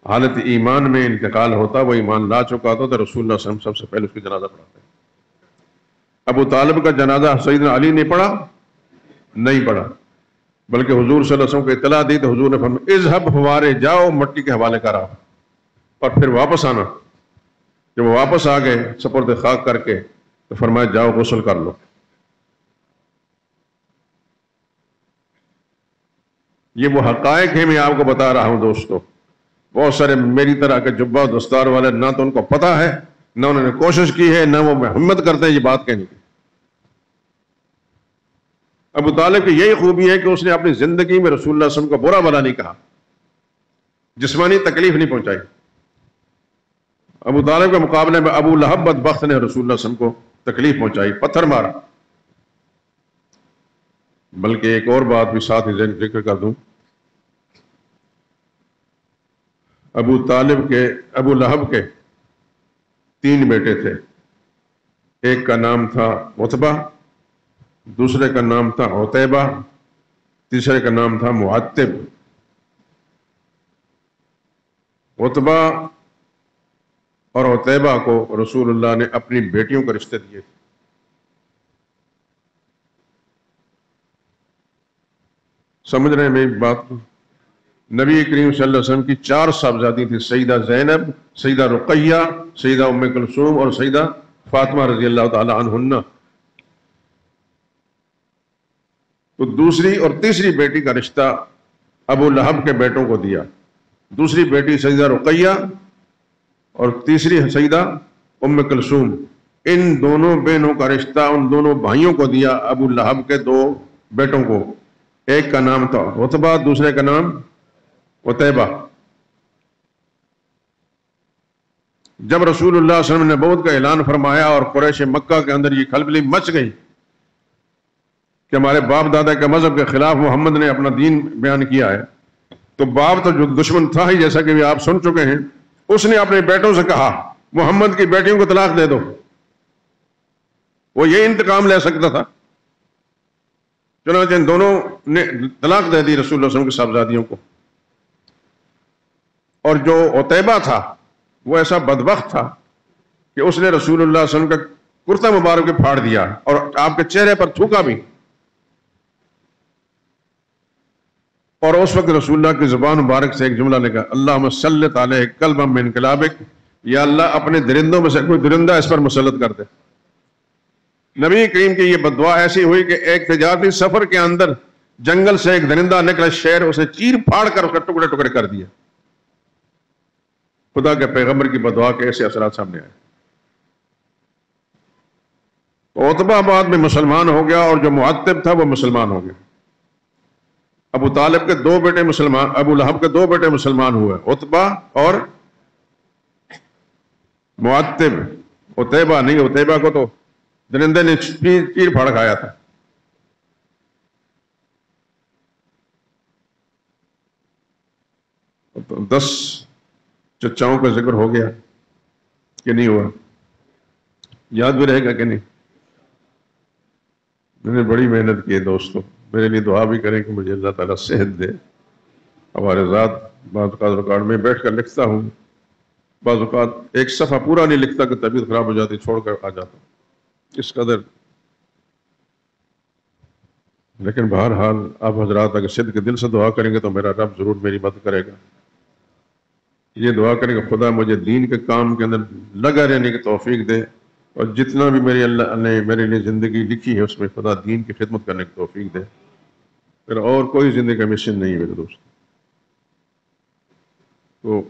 A: حالت ایمان میں انتقال ہوتا، وہ ایمان لا چکا ہوتا تو رسول اللہ صلی اللہ علیہ وسلم سب سے پہلے اس کی جنازہ پڑھاتے۔ ابو طالب کا جنازہ سیدنا علی نے پڑھا؟ نہیں پڑھا، بلکہ حضور صلی اللہ علیہ وسلم کو اطلاع دی تو حضور نے فرمایا اذهب فوارہ، جاؤ مٹی کے حوالے کر آؤ، اور پھر واپس آنا۔ جب وہ واپس آ گئے سپرد خاک کر کے، تو فرمایا جاؤ غسل کر لو۔ یہ وہ حقائق ہیں میں آپ کو بتا رہا ہوں دوستو۔ بہت سارے میری طرح کے جبہ و دستار والے، نہ تو ان کو پتہ ہے، نہ انہوں نے کوشش کی ہے، نہ وہ ہمت کرتے ہیں یہ بات کہنے کی۔ ابو طالب کی یہی خوبی ہے کہ اس نے اپنی زندگی میں رسول اللہ صلی اللہ علیہ وسلم کو برا بھلا نہیں کہا، جسمانی تکلیف نہیں پہنچائی۔ ابو طالب کے مقابلے میں ابو لہب بدبخت نے رسول اللہ صلی اللہ علیہ وسلم کو تکلیف پہنچائی، پتھر مارا۔ بلکہ ایک اور بات بھی ساتھ ہی ذکر کر دوں، ابو لہب کے 3 بیٹے تھے۔ ایک کا نام تھا عتبہ، دوسرے کا نام تھا عتیبہ، تیسرے کا نام تھا معتب۔ عتبہ اور عتیبہ کو رسول اللہ نے اپنی بیٹیوں کا رشتے دیے تھے۔ سمجھ رہے ہیں میری بات کو؟ نبی کریم صلی اللہ علیہ وسلم کی 4 صاحبزادی تھی، سیدہ زینب، سیدہ رقیہ، سیدہ ام کلثوم اور سیدہ فاطمہ رضی اللہ تعالی عنہن۔ تو دوسری اور تیسری بیٹی کا رشتہ ابو لہب کے بیٹوں کو دیا۔ دوسری بیٹی سیدہ رقیہ اور تیسری سیدہ ام کلثوم، ان دونوں بہنوں کا رشتہ ان دونوں بھائیوں کو دیا ابو لہب کے 2 بیٹوں کو۔ ایک کا نام تھا عتبہ، دوسرے کا نام عتیبہ۔ جب رسول اللہ صلی اللہ علیہ وسلم نے نبوت کا اعلان فرمایا اور قریش مکہ کے اندر یہ کھلبلی مچ گئی کہ ہمارے باپ دادا کے مذہب کے خلاف محمد نے اپنا دین بیان کیا ہے، تو باپ تو جو دشمن تھا ہی، جیسا کہ آپ سن چکے ہیں، اس نے اپنے بیٹوں سے کہا محمد کی بیٹیوں کو طلاق دے دو۔ وہ یہ انتقام لے سکتا تھا، چنانچہ ان دونوں نے طلاق دے دی رسول اللہ صلی اللہ علیہ وسلم کی صاحبزادیوں کو۔ اور جو عتیبہ تھا وہ ایسا بدبخت تھا کہ اس نے رسول اللہ صلی اللہ علیہ وسلم کا کرتا مبارک پھاڑ دیا اور آپ کے چہرے پر تھوکا بھی۔ اور اس وقت رسول اللہ کی زبان مبارک سے ایک جملہ لگا، اللہم سلط علیہ کلبا من کلابک، یا اللہ اپنے درندوں میں سے کوئی درندہ اس پر مسلط کر دے۔ نبی کریم کی یہ بددعا ایسی ہوئی کہ ایک تجارتی سفر کے اندر جنگل سے ایک درندہ نکلا، شیر، اسے چیر پھاڑ کر اس کے ٹکڑے ٹکڑے کر دیا۔ خدا کے پیغمبر کی بددعا کے ایسے اثرات سامنے آئے۔ عتبہ بعد میں مسلمان ہو گیا اور جو معتب تھا وہ مسلمان ہو گیا۔ ابو طالب کے 2 بیٹے مسلمان، ابو لہب کے 2 بیٹے مسلمان ہوئے، عتبہ اور معتب۔ عتیبہ نہیں، عتیبہ کو تو درندے نے چیر پھاڑ کھایا تھا. تو 10 چچاؤں کا ذکر ہو گیا کہ نہیں ہوا؟ یاد بھی رہے گا کہ نہیں؟ میں نے بڑی محنت کی ہے دوستو. میرے لیے دعا بھی کریں کہ مجھے اللہ تعالیٰ صحت دے. ہمارے ذات بعض اوقات ریکارڈ میں بیٹھ کر لکھتا ہوں، بعض اوقات ایک صفحہ پورا نہیں لکھتا کہ طبیعت خراب ہو جاتی، چھوڑ کر آ جاتا. اس قدر. لیکن بہرحال آپ حضرات اگر صدق کے دل سے دعا کریں گے تو میرا رب ضرور میری مدد کرے گا. یہ دعا کریں کہ خدا مجھے دین کے کام کے اندر لگا رہنے کی توفیق دے، اور جتنا بھی اللہ نے میرے لیے زندگی لکھی ہے اس میں خدا دین کی خدمت کرنے کی توفیق دے. پھر اور کوئی زندگی کا مشن نہیں ہے میرے دوست. تو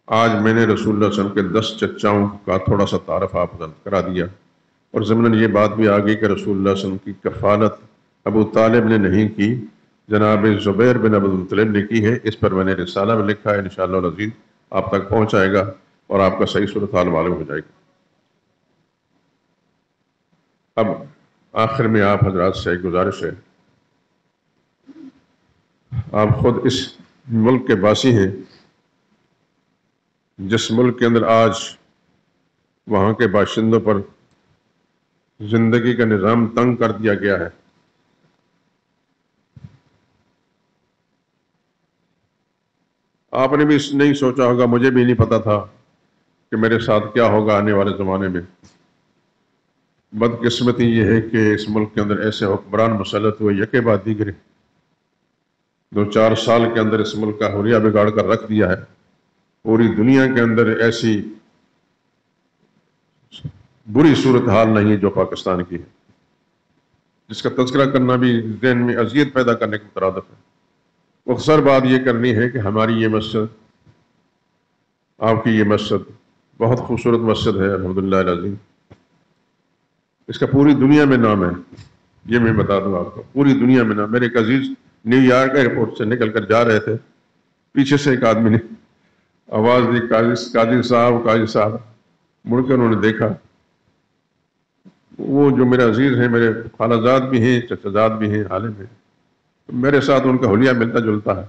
A: آج میں نے رسول اللہ صلی اللہ علیہ وسلم کے 10 چچاؤں کا تھوڑا سا تعارف آپ کرا دیا، اور ضمناً یہ بات بھی آ گئی کہ رسول اللہ صلی اللہ علیہ وسلم کی کفالت ابو طالب نے نہیں کی، جناب زبیر بن عبد المطلب نے کی ہے. اس پر میں نے رسالہ میں لکھا ہے، انشاءاللہ العزیز آپ تک پہنچ جائے گا اور آپ کا صحیح صورتحال معلوم ہو جائے گا. اب آخر میں آپ حضرات سے ایک گزارش ہے، آپ خود اس ملک کے باسی ہیں، جس ملک کے اندر آج وہاں کے باشندوں پر زندگی کا نظام تنگ کر دیا گیا ہے. آپ نے بھی نہیں سوچا ہوگا، مجھے بھی نہیں پتا تھا کہ میرے ساتھ کیا ہوگا آنے والے زمانے میں. بدقسمتی یہ ہے کہ اس ملک کے اندر ایسے حکمران مسلط ہوئے یکے بعد دیگرے. 2-4 سال کے اندر اس ملک کا حلیہ بگاڑ کر رکھ دیا ہے. پوری دنیا کے اندر ایسی بری صورتحال نہیں ہے جو پاکستان کی ہے، جس کا تذکرہ کرنا بھی ذہن میں اذیت پیدا کرنے کے مترادف ہے. مختصر بات یہ کرنی ہے کہ ہماری یہ مسجد، آپ کی یہ مسجد بہت خوبصورت مسجد ہے الحمدللہ العظیم. اس کا پوری دنیا میں نام ہے. یہ میں بتا دوں آپ کو، پوری دنیا میں نام. میرے ایک عزیز نیو یارک ایئرپورٹ سے نکل کر جا رہے تھے، پیچھے سے ایک آدمی نے آواز دی، قاضی صاحب. مڑ کے انہوں نے دیکھا، وہ جو میرے عزیز ہیں، میرے خالہ زاد بھی ہیں، چچا زاد بھی ہیں، عالم ہیں، میرے ساتھ ان کا حلیہ ملتا جلتا ہے.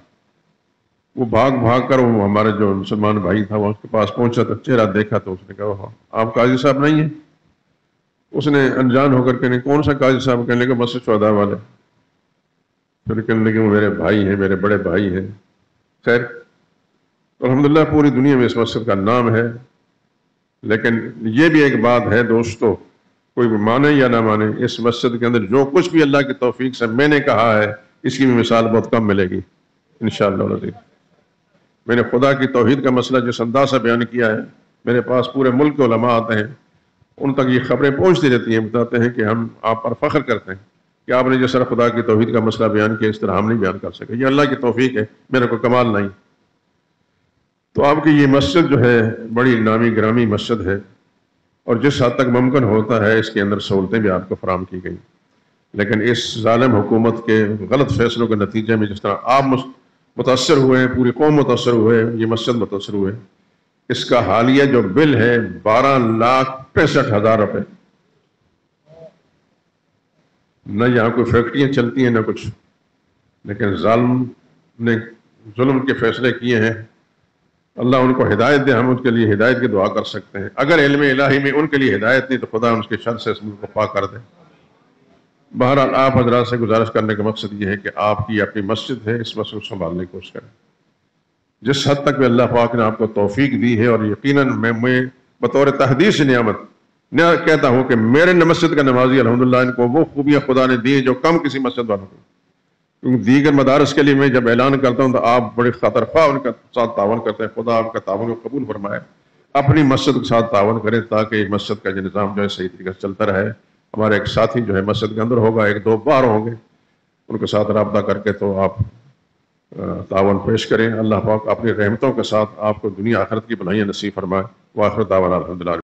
A: وہ بھاگ کر وہ ہمارے جو مسلمان بھائی تھا وہ اس کے پاس پہنچا تو چہرہ دیکھا تو اس نے کہا آپ قاضی صاحب نہیں ہیں؟ اس نے انجان ہو کر کہنے کون سا قاضی صاحب؟ کہنے لگے مسجد شہداء والے. پھر کہنے لگے وہ میرے بھائی ہیں، میرے بڑے بھائی ہیں. خیر الحمدللہ پوری دنیا میں اس مسجد کا نام ہے. لیکن یہ بھی ایک بات ہے دوستو، کوئی مانے یا نہ مانے، اس مسجد کے اندر جو کچھ بھی اللہ کی توفیق سے میں نے کہا ہے اس کی بھی مثال بہت کم ملے گی انشاءاللہ العزیز. میں نے خدا کی توحید کا مسئلہ جس انداز سے بیان کیا ہے، میرے پاس پورے ملک کے علماء آتے ہیں، ان تک یہ خبریں پہنچتی رہتی ہیں، بتاتے ہیں کہ ہم آپ پر فخر کرتے ہیں کہ آپ نے جس طرح خدا کی توحید کا مسئلہ بیان کیا اس طرح ہم نہیں بیان کر سکے. یہ اللہ کی توفیق ہے، میرا کوئی کمال نہیں. تو آپ کی یہ مسجد جو ہے بڑی نامی گرامی مسجد ہے، اور جس حد تک ممکن ہوتا ہے اس کے اندر سہولتیں بھی آپ کو فراہم کی گئی. لیکن اس ظالم حکومت کے غلط فیصلوں کے نتیجے میں جس طرح آپ متاثر ہوئے ہیں، پوری قوم متاثر ہوئے، یہ مسجد متاثر ہوئے، اس کا حالیہ جو بل ہے 12,65,000 روپے. نہ یہاں کوئی فیکٹریاں چلتی ہیں نہ کچھ، لیکن ظالم نے ظلم کے فیصلے کیے ہیں. اللہ ان کو ہدایت دے، ہم ان کے لیے ہدایت کی دعا کر سکتے ہیں. اگر علم الہی میں ان کے لیے ہدایت نہیں تو خدا ان کے شر سے اس ملک کو پاک کر دے. بہرحال آپ حضرات سے گزارش کرنے کا مقصد یہ ہے کہ آپ کی اپنی مسجد ہے، اس مسجد کو سنبھالنے کی کوشش کریں. جس حد تک بھی اللہ پاک نے آپ کو توفیق دی ہے، اور یقیناً میں بطور تحدیث نعمت نہ کہتا ہوں کہ میرے مسجد کا نمازی الحمدللہ ان کو وہ خوبیاں خدا نے دی ہیں جو کم کسی مسجد والوں کو. کیونکہ دیگر مدارس کے لیے میں جب اعلان کرتا ہوں تو آپ بڑے خاطر خواہ ان کے ساتھ تعاون کرتے ہیں. خدا آپ کا تعاون کو قبول فرمائے. اپنی مسجد کے ساتھ تعاون کریں تاکہ مسجد کا جو نظام جو ہے صحیح طریقے سے چلتا رہے. ہمارے ایک ساتھی جو ہے مسجد کے اندر ہوگا، 1-2 بار ہوں گے، ان کے ساتھ رابطہ کر کے تو آپ تعاون پیش کریں. اللہ پاک اپنی رحمتوں کے ساتھ آپ کو دنیا آخرت کی بھلائیاں نصیب فرمائے. وآخر دعوانا الحمدللہ.